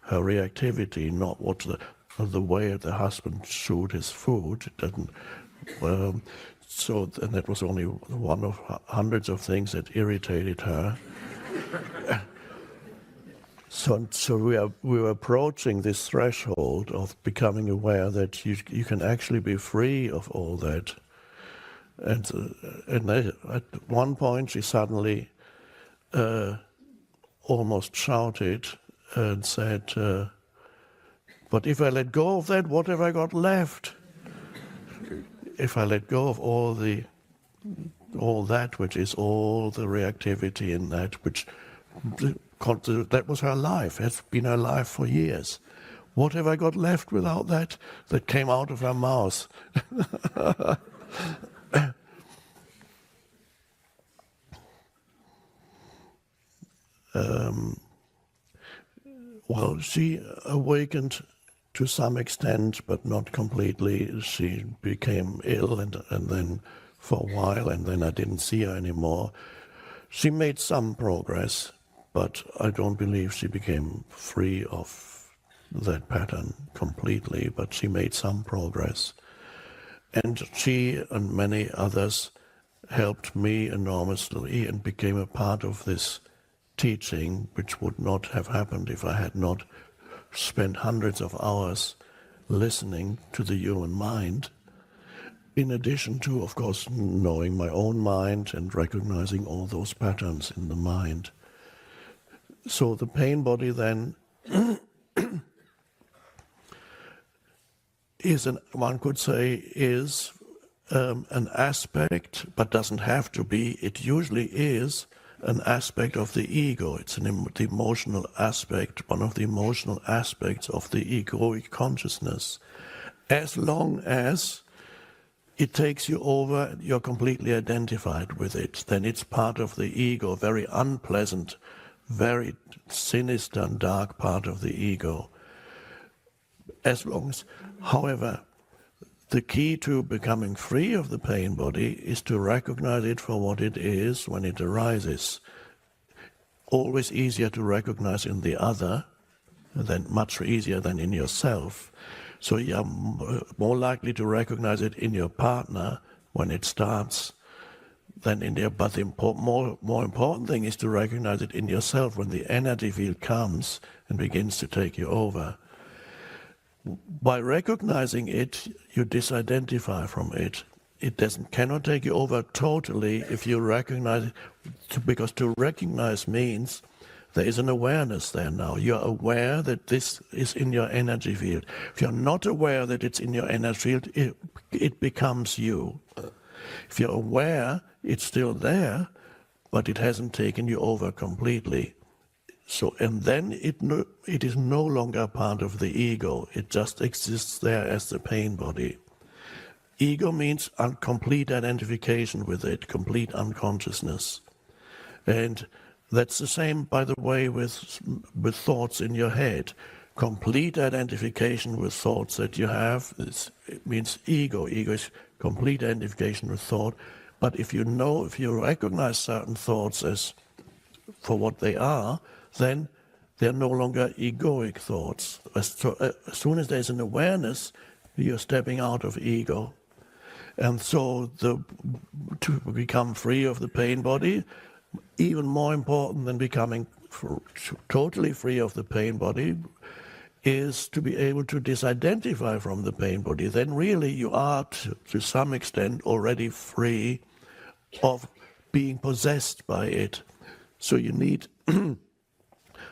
her reactivity, not the way the husband chewed his food. It didn't. And that was only one of hundreds of things that irritated her. So we were approaching this threshold of becoming aware that you can actually be free of all that. At one point she suddenly almost shouted and said, but if I let go of that, what have I got left? If I let go of all that, which is all the reactivity in that, which that was her life, has been her life for years. What have I got left without that? That came out of her mouth. Well, she awakened to some extent, but not completely. She became ill, and then for a while, and then I didn't see her anymore. She made some progress, but I don't believe she became free of that pattern completely, but she made some progress. And she and many others helped me enormously and became a part of this teaching, which would not have happened if I had not spent hundreds of hours listening to the human mind, in addition to, of course, knowing my own mind and recognizing all those patterns in the mind. So the pain body then is, one could say, is an aspect, but doesn't have to be. It usually is an aspect of the ego. It's the emotional aspect, one of the emotional aspects of the egoic consciousness. As long as it takes you over, you're completely identified with it, then it's part of the ego, very unpleasant, very sinister and dark part of the ego. As long as, however, the key to becoming free of the pain body is to recognize it for what it is when it arises. Always easier to recognize in the other, much easier than in yourself. So you're more likely to recognize it in your partner when it starts than in there. But the more important thing is to recognize it in yourself when the energy field comes and begins to take you over. By recognizing it, you disidentify from it. It cannot take you over totally if you recognize it, because to recognize means there is an awareness there now. You're aware that this is in your energy field. If you're not aware that it's in your energy field, it becomes you. If you're aware, it's still there, but it hasn't taken you over completely. So, and then it is no longer part of the ego. It just exists there as the pain body. Ego means complete identification with it, complete unconsciousness. And that's the same, by the way, with thoughts in your head. Complete identification with thoughts that you have, it means ego. Ego is complete identification with thought. But if you recognize certain thoughts as for what they are, then they're no longer egoic thoughts. As soon as there's an awareness, you're stepping out of ego. And so to become free of the pain body, even more important than becoming totally free of the pain body, is to be able to disidentify from the pain body. Then really you are, to some extent, already free of being possessed by it. So you need...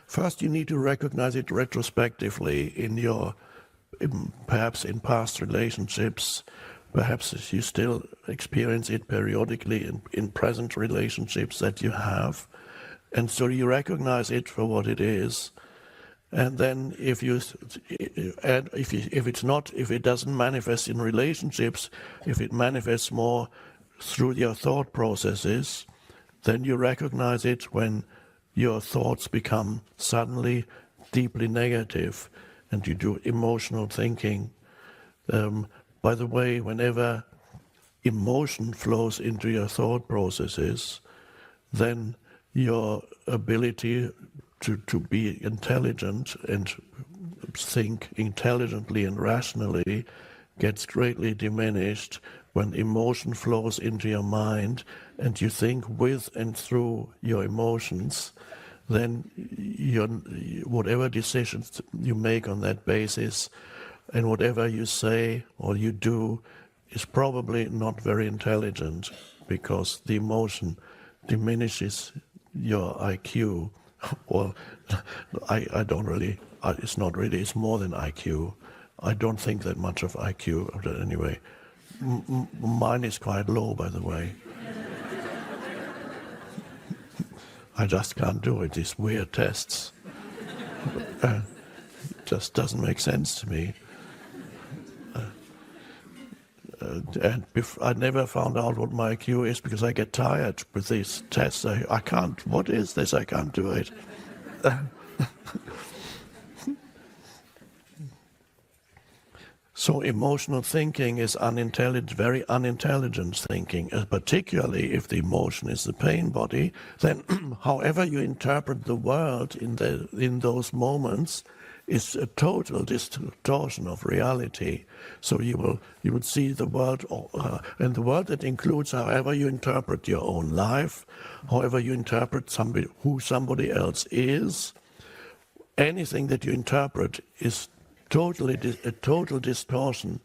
First, you need to recognize it retrospectively perhaps in past relationships. Perhaps you still experience it periodically in present relationships that you have. And so you recognize it for what it is. And then if it doesn't manifest in relationships, if it manifests more through your thought processes, then you recognize it when your thoughts become suddenly deeply negative and you do emotional thinking. By the way, whenever emotion flows into your thought processes, then your ability to be intelligent and think intelligently and rationally gets greatly diminished. When emotion flows into your mind and you think with and through your emotions, then whatever decisions you make on that basis and whatever you say or you do is probably not very intelligent, because the emotion diminishes your IQ. Well, I don't really, it's not really, it's more than IQ. I don't think that much of IQ, but anyway. Mine is quite low, by the way. I just can't do it, these weird tests. Just doesn't make sense to me. And I never found out what my IQ is, because I get tired with these tests. I can't, what is this? I can't do it. So emotional thinking is unintelligent, very unintelligent thinking, particularly if the emotion is the pain body. Then however you interpret the world in those moments is a total distortion of reality. So you would see the world, and the world that includes however you interpret your own life, however you interpret who somebody else is. Anything that you interpret is a total distortion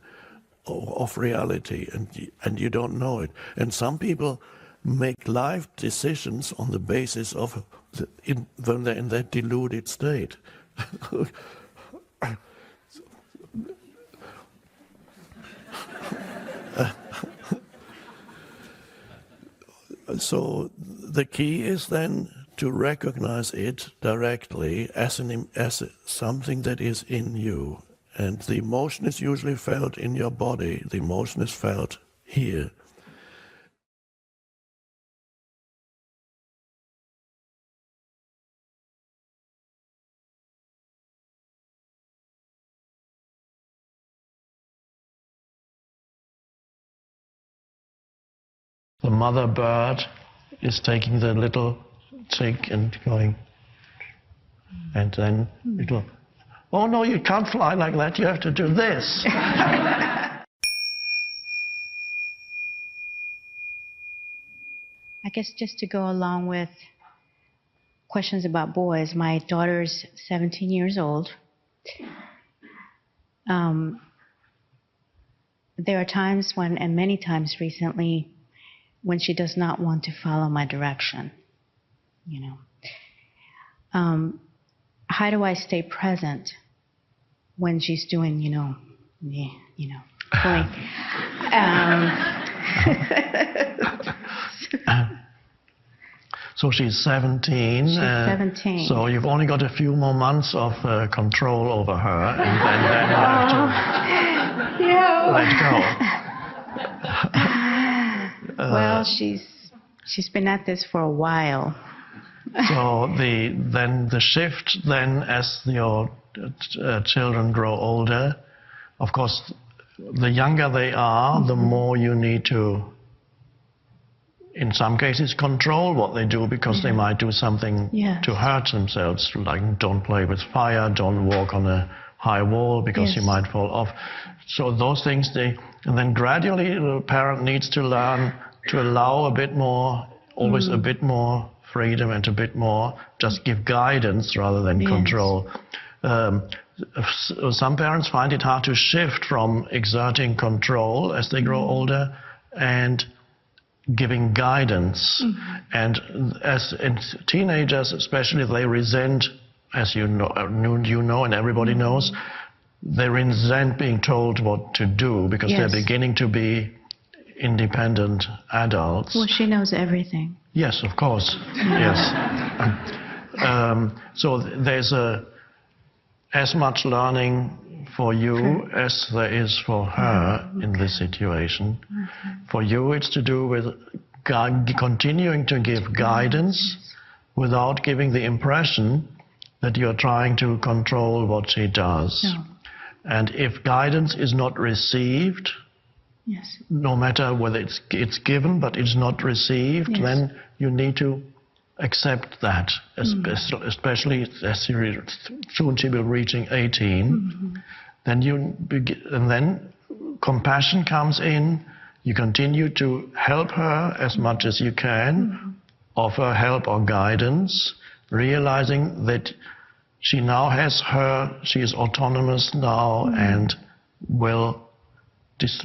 of reality, and you don't know it. And some people make life decisions on the basis of when they're in that deluded state. So the key is then to recognize it directly as something that is in you. And the emotion is usually felt in your body. The emotion is felt here. The mother bird is taking the little chick and going, and then it will, oh no, you can't fly like that, you have to do this. I guess just to go along with questions about boys, my daughter's 17 years old. There are times when, and many times recently, when she does not want to follow my direction, how do I stay present when she's doing, pulling? So she's 17. She's 17. So you've only got a few more months of control over her, and then you have to let go. Well, she's been at this for a while. So then the shift then as your children grow older, of course, the younger they are, the more you need to, in some cases, control what they do, because they might do something to hurt themselves, like don't play with fire, don't walk on a high wall because you might fall off. So those things, and then gradually the parent needs to learn to allow a bit more, always a bit more freedom, and a bit more just give guidance rather than control. Some parents find it hard to shift from exerting control as they grow older and giving guidance. And as teenagers especially, they resent, as you know, and everybody knows, they resent being told what to do, because they're beginning to be independent adults. Well, she knows everything. Yes, of course. Yes. So there's as much learning for you as there is for her in this situation. For you, it's to do with continuing to give guidance without giving the impression that you're trying to control what she does. No. And if guidance is not received, no matter whether it's given but it's not received, then you need to accept that, especially as soon she will be reaching 18. Then and then compassion comes in. You continue to help her as much as you can, offer help or guidance, realizing that she now has she is autonomous now and will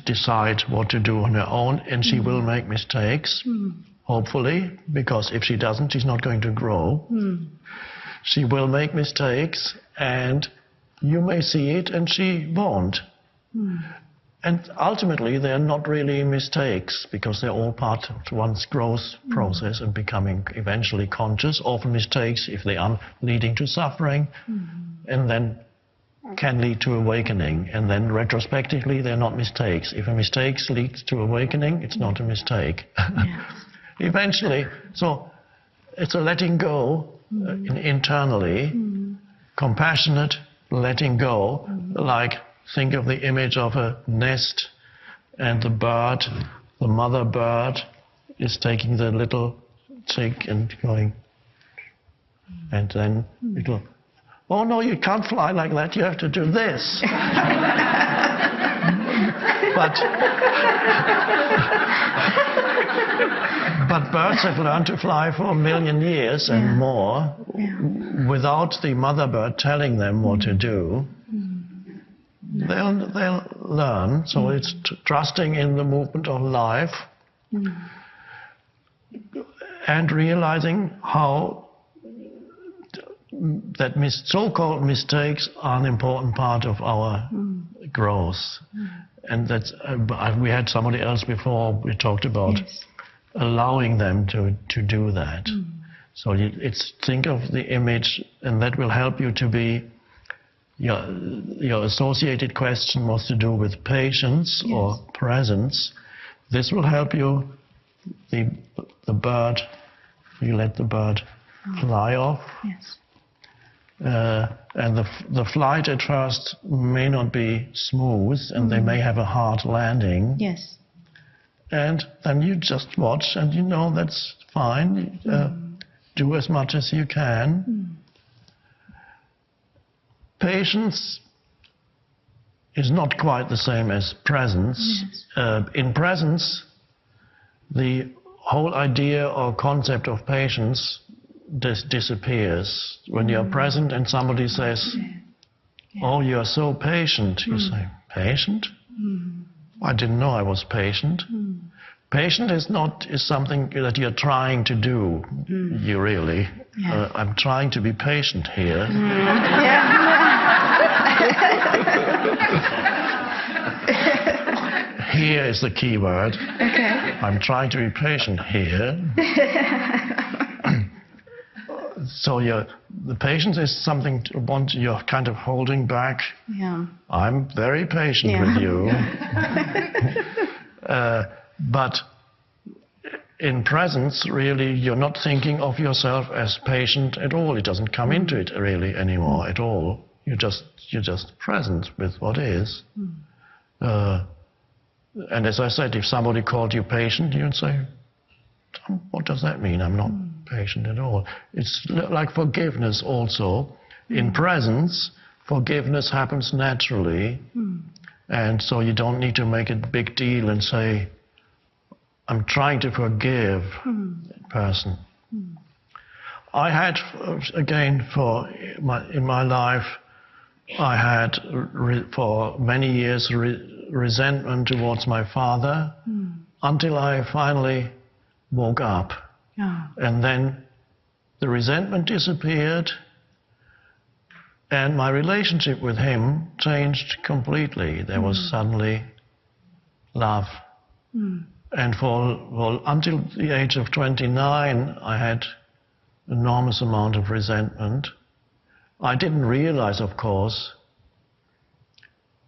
decide what to do on her own, and she will make mistakes, hopefully, because if she doesn't, she's not going to grow. She will make mistakes, and you may see it, and she won't. And ultimately, they're not really mistakes, because they're all part of one's growth process and becoming eventually conscious. Often mistakes, if they are leading to suffering, and then can lead to awakening. And then retrospectively, they're not mistakes. If a mistake leads to awakening, it's not a mistake. Eventually, so it's a letting go internally, compassionate letting go, like think of the image of a nest and the bird, the mother bird is taking the little chick and going, and then it'll, oh no, you can't fly like that, you have to do this. But birds have learned to fly for 1 million years and more without the mother bird telling them what to do. They'll learn, so it's trusting in the movement of life and realizing how that so-called mistakes are an important part of our growth. And that's, we had somebody else before, we talked about allowing them to do that. So it's think of the image, and that will help you to be, your associated question was to do with patience or presence. This will help you, the bird, you let the bird fly off. And the flight at first may not be smooth, and they may have a hard landing. And then you just watch, and you know that's fine. Do as much as you can. Patience is not quite the same as presence. In presence, the whole idea or concept of patience disappears. When you're present and somebody says, oh, you're so patient, you say, patient? I didn't know I was patient. Patient is something that you're trying to do, you really. I'm trying to be patient here. Here is the key word. I'm trying to be patient here. So the patience is something you're kind of holding back. I'm very patient with you. But in presence, really, you're not thinking of yourself as patient at all. It doesn't come into it really anymore at all. You're just present with what is. And as I said, if somebody called you patient, you'd say, what does that mean? I'm not patient at all. It's like forgiveness also. In presence, forgiveness happens naturally. And so you don't need to make a big deal and say, I'm trying to forgive that person. I had, again, in my life, I had for many years resentment towards my father until I finally woke up. And then the resentment disappeared, and my relationship with him changed completely. There was suddenly love. And for until the age of 29, I had enormous amount of resentment. I didn't realize, of course,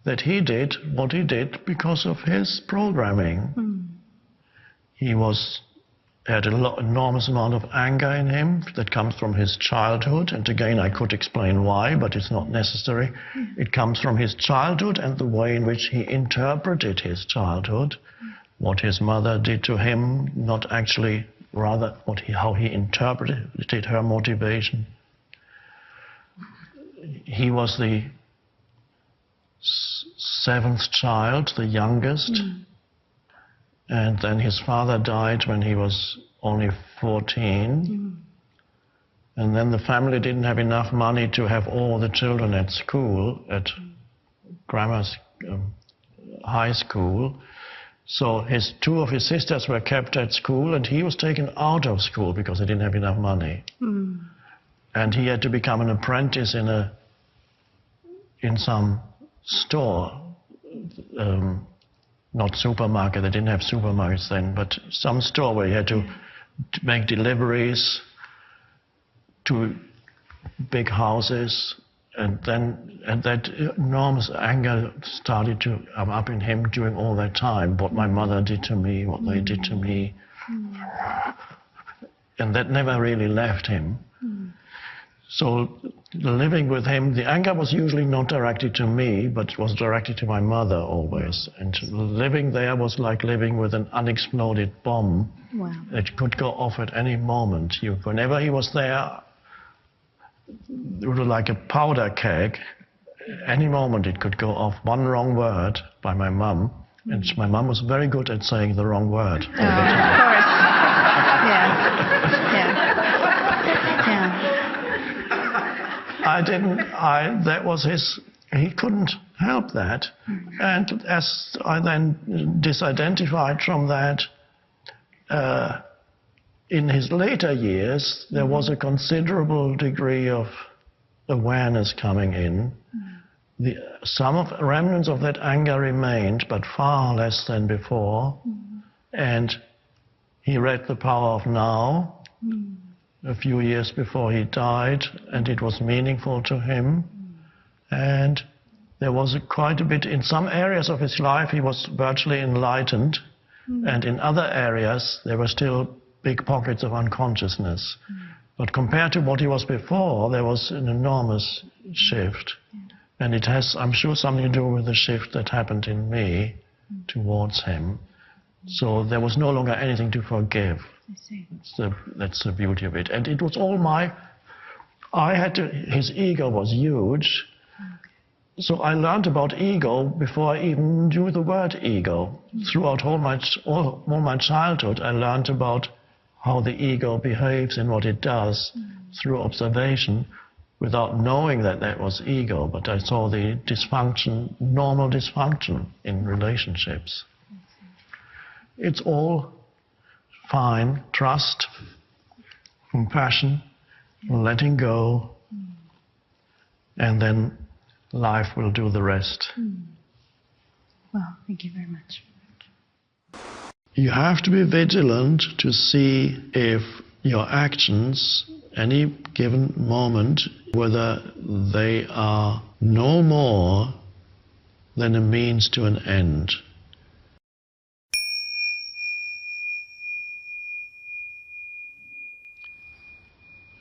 that he did what he did because of his programming. He had an enormous amount of anger in him that comes from his childhood. And again, I could explain why, but it's not necessary. It comes from his childhood and the way in which he interpreted his childhood. What his mother did to him, not actually, rather how he interpreted her motivation. He was the seventh child, the youngest, and then his father died when he was only 14, and then the family didn't have enough money to have all the children at school, at grammar high school. So two of his sisters were kept at school, and he was taken out of school because he didn't have enough money. And he had to become an apprentice in some store, not supermarket, they didn't have supermarkets then, but some store where he had to make deliveries to big houses. And that enormous anger started to come up in him during all that time, what my mother did to me, what they did to me. And that never really left him. So living with him, the anger was usually not directed to me, but was directed to my mother always. And living there was like living with an unexploded bomb. Wow. It could go off at any moment. Whenever he was there, it was like a powder keg. Any moment it could go off. One wrong word by my mum, and my mum was very good at saying the wrong word. Of course. Yeah. That was he couldn't help that. And as I then disidentified from that, in his later years, there was a considerable degree of awareness coming in. Some of remnants of that anger remained, but far less than before. And he read The Power of Now a few years before he died, and it was meaningful to him. And there was quite a bit, in some areas of his life, he was virtually enlightened, and in other areas, there were still big pockets of unconsciousness. But compared to what he was before, there was an enormous shift. And it has, I'm sure, something to do with the shift that happened in me towards him. So there was no longer anything to forgive. I see. That's the beauty of it. And it was all his ego was huge. So I learned about ego before I even knew the word ego. Throughout all my childhood, I learned about how the ego behaves and what it does through observation, without knowing that was ego. But I saw the dysfunction, normal dysfunction in relationships. It's all fine. Trust, compassion, letting go, and then life will do the rest. Well, thank you very much. You have to be vigilant to see if your actions, any given moment, whether they are no more than a means to an end.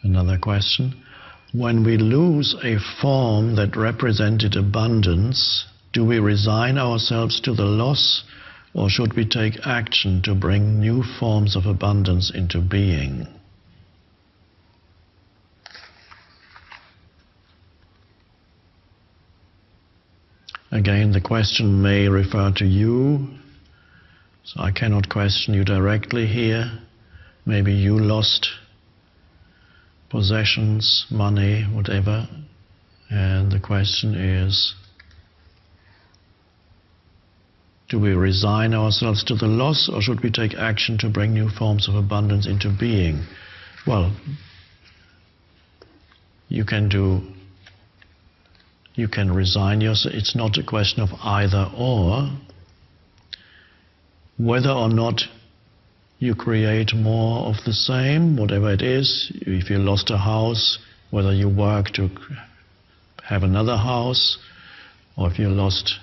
Another question. When we lose a form that represented abundance, do we resign ourselves to the loss, or should we take action to bring new forms of abundance into being? Again, the question may refer to you, so I cannot question you directly here. Maybe you lost possessions, money, whatever, and the question is, do we resign ourselves to the loss, or should we take action to bring new forms of abundance into being? Well, you can resign yourself. It's not a question of either or. Whether or not you create more of the same, whatever it is. If you lost a house, whether you work to have another house, or if you lost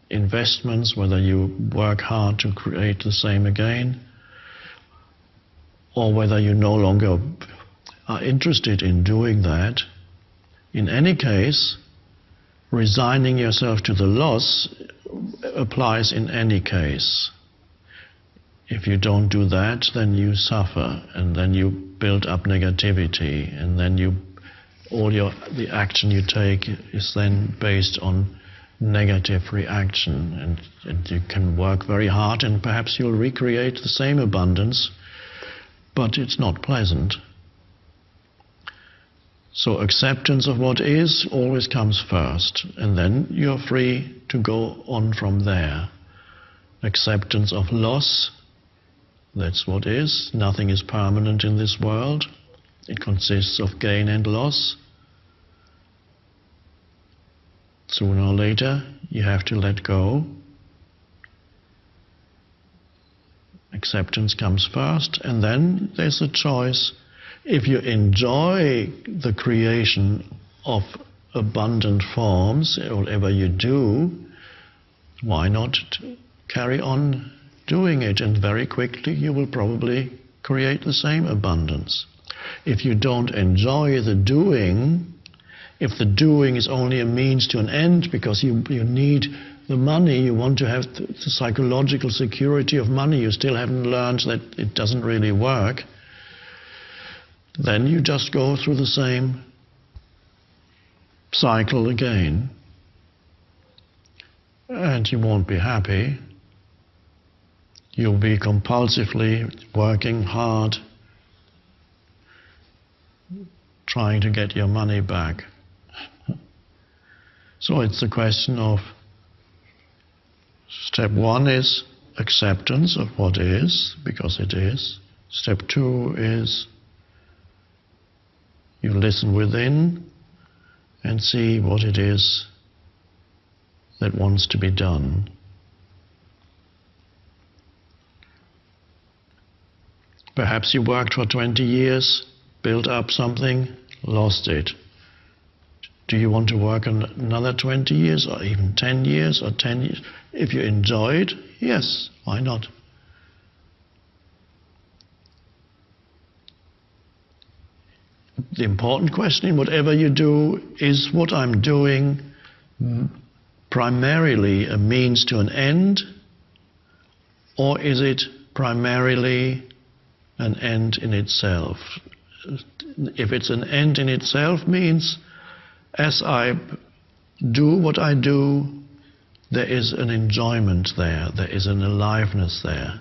investments, whether you work hard to create the same again, or whether you no longer are interested in doing that. In any case, resigning yourself to the loss applies in any case. If you don't do that, then you suffer, and then you build up negativity, and then the action you take is then based on negative reaction, and you can work very hard, and perhaps you'll recreate the same abundance, but it's not pleasant. So acceptance of what is always comes first, and then you're free to go on from there. acceptance of loss. That's what is. Nothing is permanent in this world. It consists of gain and loss. Sooner or later, you have to let go. Acceptance comes first, and then there's a choice. If you enjoy the creation of abundant forms, whatever you do, why not carry on doing it? And very quickly you will probably create the same abundance. If you don't enjoy the doing, if the doing is only a means to an end because you need the money, you want to have the psychological security of money, you still haven't learned that it doesn't really work, then you just go through the same cycle again. And you won't be happy. You'll be compulsively working hard, trying to get your money back. So it's a question of, step one is acceptance of what is, because it is. Step two is you listen within and see what it is that wants to be done. Perhaps you worked for 20 years, built up something, lost it. Do you want to work another 20 years or even 10 years or 10 years? If you enjoy it, yes, why not? The important question in whatever you do is what I'm doing primarily a means to an end, or is it primarily an end in itself? If it's an end in itself, means as I do what I do, there is an enjoyment there, there is an aliveness there.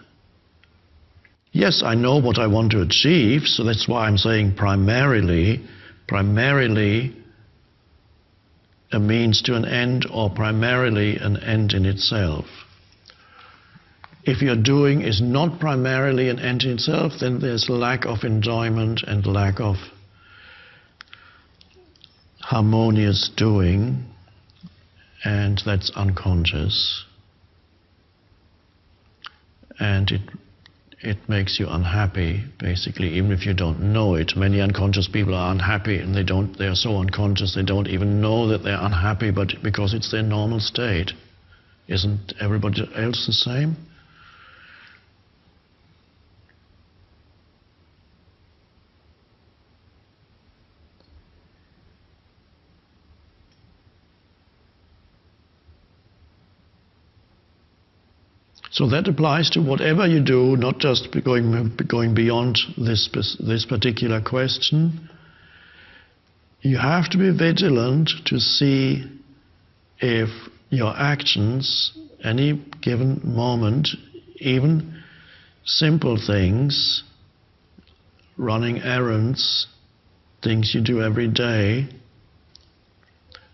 Yes, I know what I want to achieve, so that's why I'm saying primarily a means to an end, or primarily an end in itself. If your doing is not primarily an end in itself, then there's lack of enjoyment and lack of harmonious doing, and that's unconscious. And it makes you unhappy, basically, even if you don't know it. Many unconscious people are unhappy, and they are so unconscious they don't even know that they're unhappy, but because it's their normal state. Isn't everybody else the same? So that applies to whatever you do, not just going beyond this particular question. You have to be vigilant to see if your actions, any given moment, even simple things, running errands, things you do every day,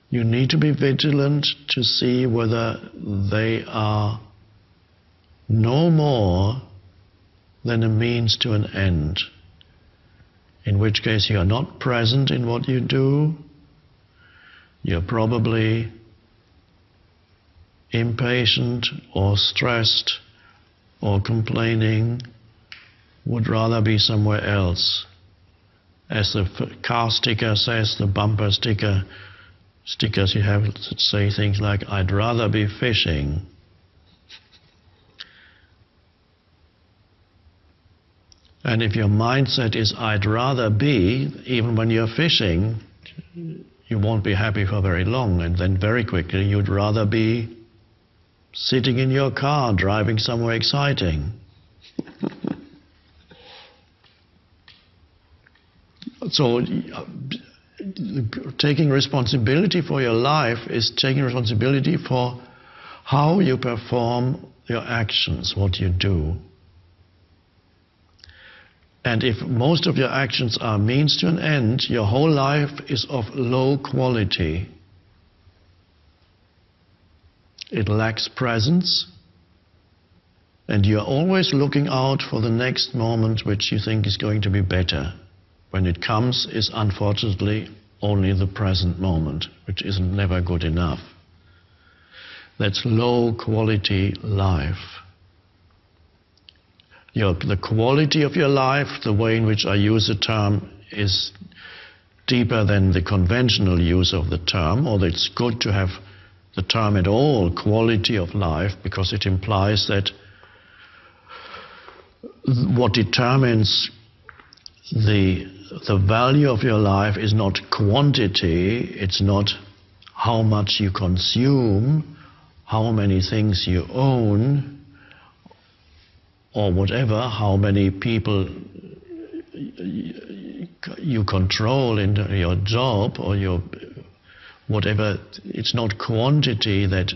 you need to be vigilant to see whether they are no more than a means to an end, in which case you are not present in what you do, you're probably impatient or stressed or complaining, would rather be somewhere else. As the car sticker says, the bumper stickers you have that say things like, I'd rather be fishing. And if your mindset is, I'd rather be, even when you're fishing, you won't be happy for very long, and then very quickly you'd rather be sitting in your car, driving somewhere exciting. So taking responsibility for your life is taking responsibility for how you perform your actions, what you do. And if most of your actions are means to an end, your whole life is of low quality. It lacks presence, And you're always looking out for the next moment which you think is going to be better. When it comes, is unfortunately only the present moment, which is never good enough. That's low quality life. The quality of your life, the way in which I use the term, is deeper than the conventional use of the term, although it's good to have the term at all, quality of life, because it implies that what determines the value of your life is not quantity, it's not how much you consume, how many things you own, or whatever, how many people you control in your job or your whatever. It's not quantity that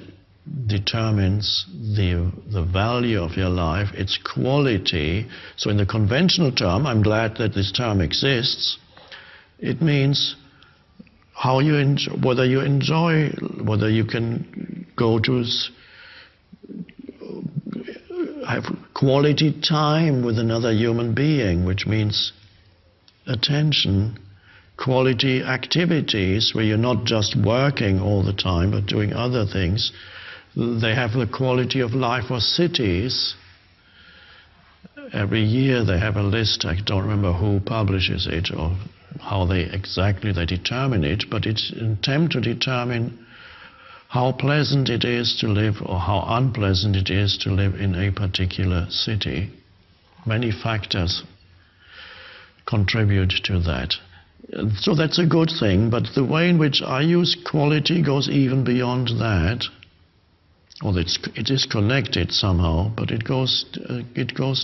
determines the value of your life, it's quality. So in the conventional term, I'm glad that this term exists, it means how you whether you enjoy, whether you can go to have quality time with another human being, which means attention, quality activities where you're not just working all the time but doing other things. They have the quality of life for cities. Every year they have a list, I don't remember who publishes it or how they determine it, but it's an attempt to determine how pleasant it is to live or how unpleasant it is to live in a particular city. Many factors contribute to that. So that's a good thing, but the way in which I use quality goes even beyond that. Well, it is connected somehow, but it goes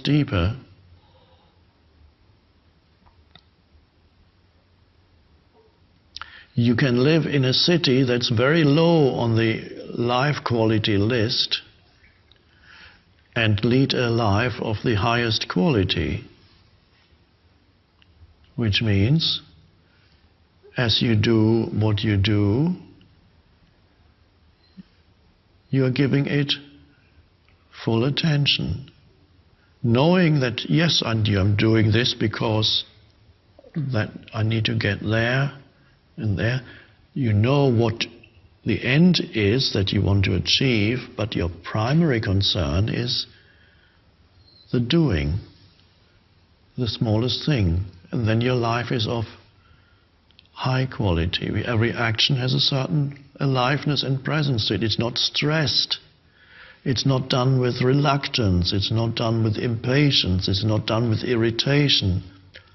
deeper. You can live in a city that's very low on the life quality list and lead a life of the highest quality, which means as you do what you do, you are giving it full attention, knowing that yes, I'm doing this because that I need to get there and there. You know what the end is that you want to achieve, but your primary concern is the doing, the smallest thing, and then your life is of high quality. Every action has a certain aliveness and presence to it. It's not stressed. It's not done with reluctance. It's not done with impatience. It's not done with irritation.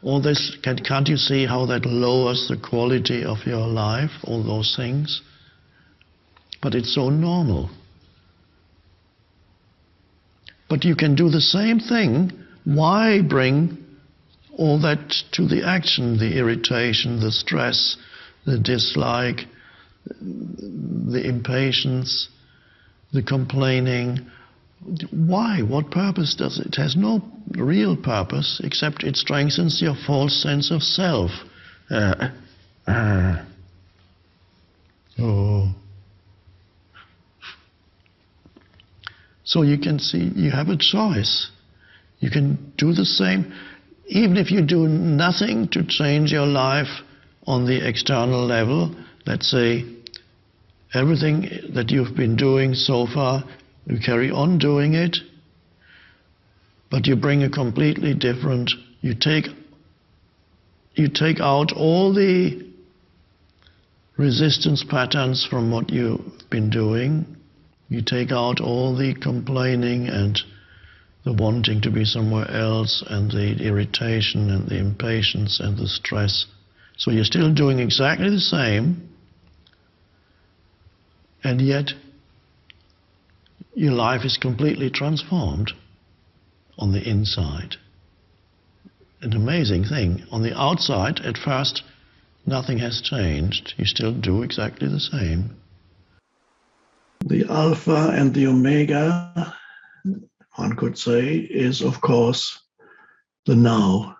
All this, can't you see how that lowers the quality of your life, all those things? But it's so normal. But you can do the same thing. Why bring all that to the action, the irritation, the stress, the dislike, the impatience, the complaining? Why? What purpose does it? It has no real purpose except it strengthens your false sense of self. So you can see you have a choice. You can do the same. Even if you do nothing to change your life on the external level, let's say everything that you've been doing so far, you carry on doing it, but you bring a completely different, you take out all the resistance patterns from what you've been doing, you take out all the complaining and the wanting to be somewhere else and the irritation and the impatience and the stress. So you're still doing exactly the same, and yet your life is completely transformed on the inside. An amazing thing. On the outside, at first, nothing has changed. You still do exactly the same. The alpha and the omega, one could say, is of course the now.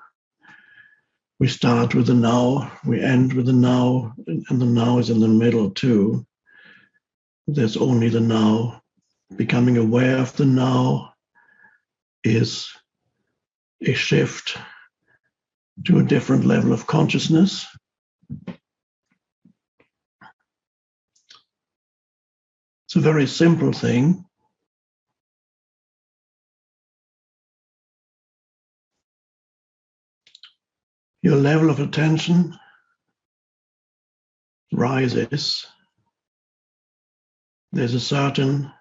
We start with the now, we end with the now, and the now is in the middle too. There's only the now. Becoming aware of the now is a shift to a different level of consciousness. It's a very simple thing. Your level of attention rises. There's a certain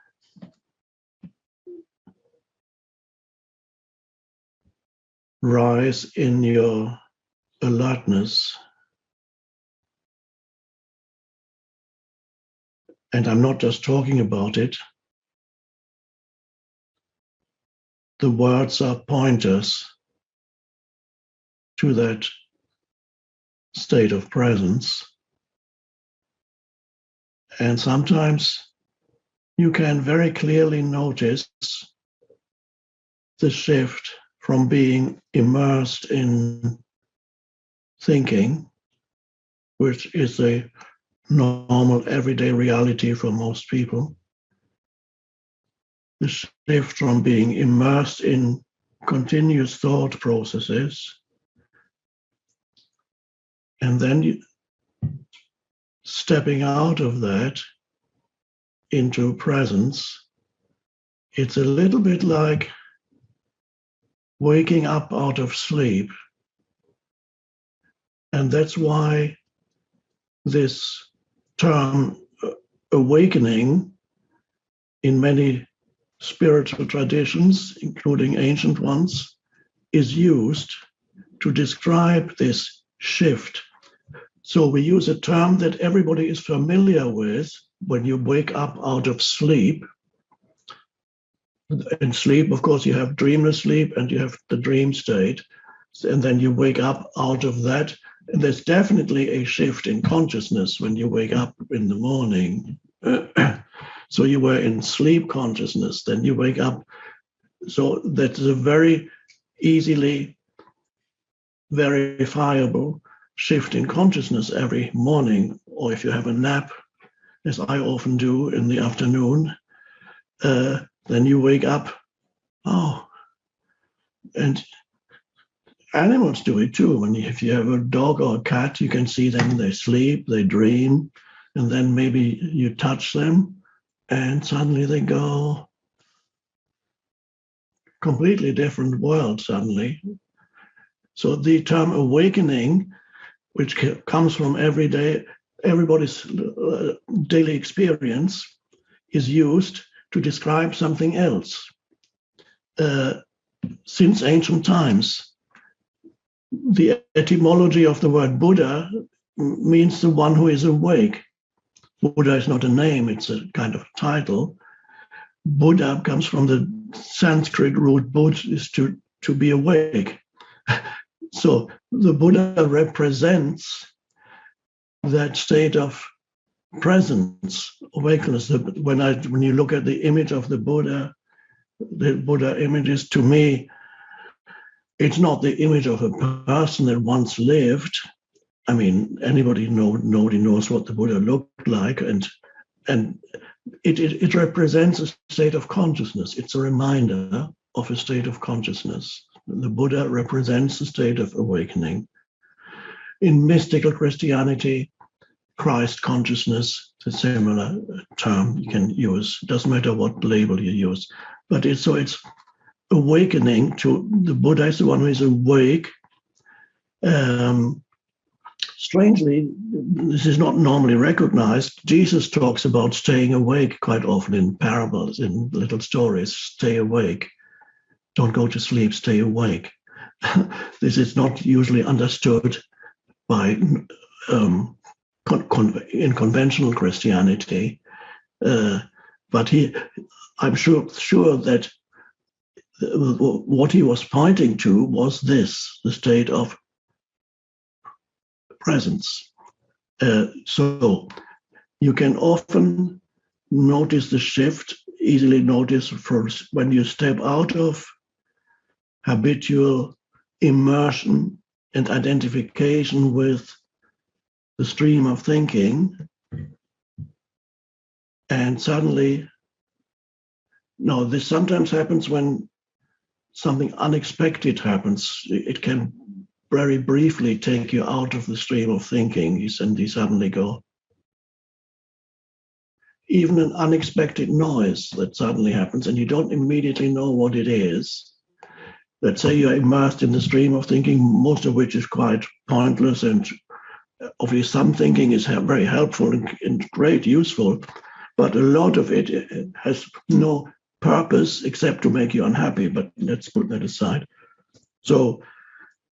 rise in your alertness. And I'm not just talking about it. The words are pointers to that state of presence. And sometimes you can very clearly notice the shift from being immersed in thinking, which is a normal everyday reality for most people, the shift from being immersed in continuous thought processes, and then stepping out of that into presence. It's a little bit like waking up out of sleep. And that's why this term awakening in many spiritual traditions, including ancient ones, is used to describe this shift. So we use a term that everybody is familiar with. When you wake up out of sleep, in sleep, of course, you have dreamless sleep and you have the dream state, and then you wake up out of that. And there's definitely a shift in consciousness when you wake up in the morning. So you were in sleep consciousness, then you wake up. So that's a very easily verifiable shift in consciousness every morning. Or if you have a nap, as I often do in the afternoon, then you wake up. Oh, and animals do it too. If you have a dog or a cat, you can see them, they sleep, they dream, and then maybe you touch them, and suddenly they go completely different world suddenly. So the term awakening, which comes from everybody's daily experience, is used to describe something else. Since ancient times, the etymology of the word Buddha means the one who is awake. Buddha is not a name, it's a kind of title. Buddha comes from the Sanskrit root Bud, is to be awake. So the Buddha represents that state of presence, awakeness. When you look at the image of the Buddha images, to me, it's not the image of a person that once lived. I mean, nobody knows what the Buddha looked like, and it represents a state of consciousness. It's a reminder of a state of consciousness. The Buddha represents a state of awakening. In mystical Christianity, Christ consciousness is a similar term you can use. Doesn't matter what label you use, but it's awakening to the Buddha is the one who is awake. Strangely, this is not normally recognized. Jesus talks about staying awake quite often in parables, in little stories. Stay awake. Don't go to sleep, stay awake. This is not usually understood by in conventional Christianity. But I'm sure that what he was pointing to was this, the state of presence. So you can often notice the shift, easily notice when you step out of habitual immersion and identification with the stream of thinking, and suddenly, this sometimes happens when something unexpected happens, it can very briefly take you out of the stream of thinking, and you suddenly go. Even an unexpected noise that suddenly happens and you don't immediately know what it is. Let's say you're immersed in the stream of thinking, most of which is quite pointless, and obviously some thinking is very helpful and great, useful, but a lot of it has no purpose except to make you unhappy, but let's put that aside. So,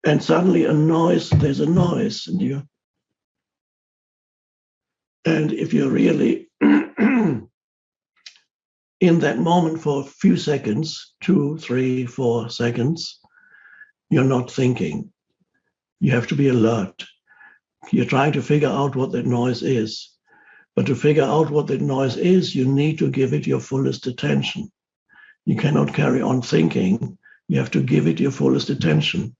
and suddenly there's a noise, and if you're really in that moment for a few seconds, 2, 3, 4 seconds, you're not thinking. You have to be alert. You're trying to figure out what that noise is. But to figure out what that noise is, you need to give it your fullest attention. You cannot carry on thinking. You have to give it your fullest attention.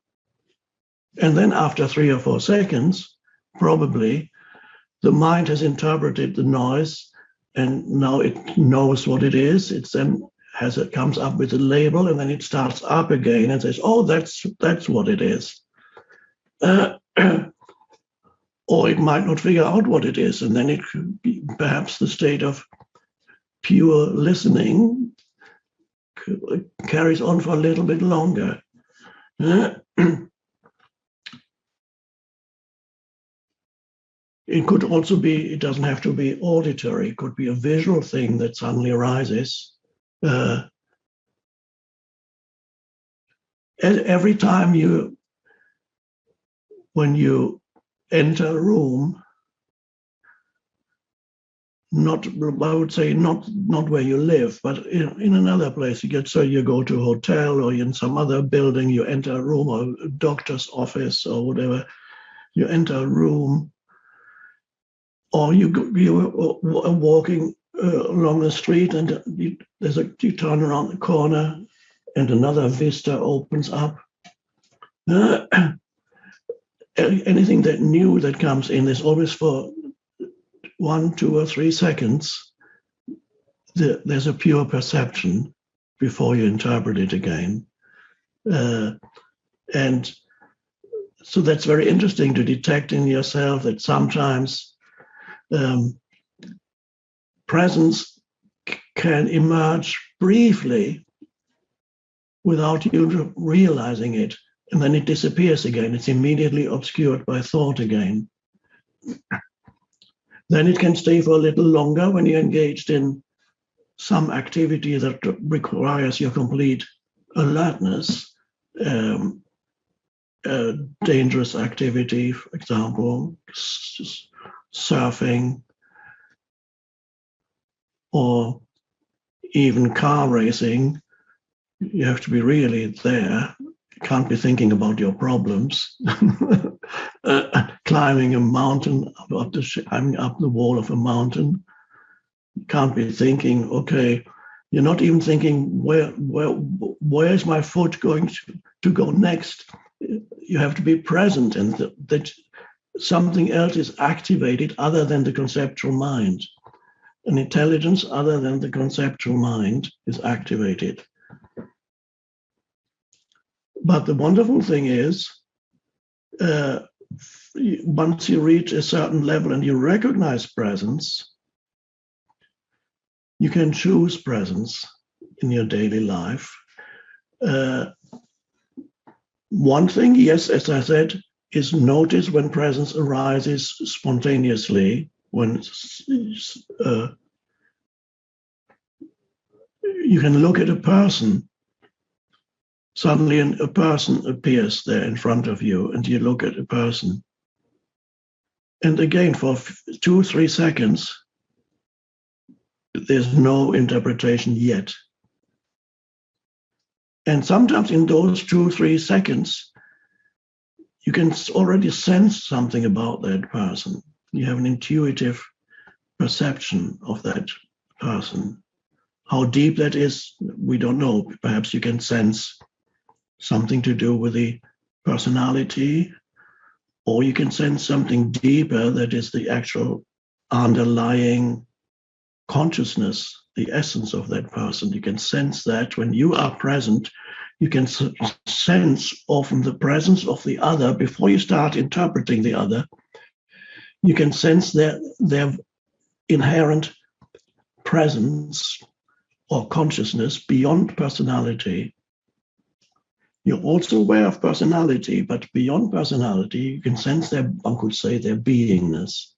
And then after 3 or 4 seconds, probably the mind has interpreted the noise, and now it knows what it is. It then comes up with a label, and then it starts up again and says, "Oh, that's what it is." Or it might not figure out what it is, and then it could be perhaps the state of pure listening carries on for a little bit longer. It could also be, it doesn't have to be auditory, it could be a visual thing that suddenly arises. Every time when you enter a room, I would say not where you live, but in another place, you go to a hotel or in some other building, you enter a room, or a doctor's office or whatever, you enter a room, or you are walking along the street, and you turn around the corner and another vista opens up. Anything that new that comes in is always for 1, 2, or 3 seconds. There's a pure perception before you interpret it again. And so that's very interesting to detect in yourself that sometimes presence can emerge briefly without you realizing it, and then it disappears again. It's immediately obscured by thought again. Then it can stay for a little longer when you're engaged in some activity that requires your complete alertness, dangerous activity, for example, surfing, or even car racing. You have to be really there. You can't be thinking about your problems. Climbing a mountain, climbing up the wall of a mountain. You can't be thinking, okay, you're not even thinking, where is my foot going to go next? You have to be present, and that something else is activated other than the conceptual mind. An intelligence other than the conceptual mind is activated. But the wonderful thing is, once you reach a certain level and you recognize presence, you can choose presence in your daily life. One thing, yes, as I said, is notice when presence arises spontaneously, when you can look at a person. Suddenly a person appears there in front of you, and you look at a person. And again, for 2, 3 seconds, there's no interpretation yet. And sometimes in those 2, 3 seconds, you can already sense something about that person. You have an intuitive perception of that person. How deep that is, we don't know. Perhaps you can sense something to do with the personality, or you can sense something deeper that is the actual underlying consciousness, the essence of that person. You can sense that when you are present, you can sense often the presence of the other before you start interpreting the other. You can sense their inherent presence or consciousness beyond personality. You're also aware of personality, but beyond personality, you can sense one could say, their beingness.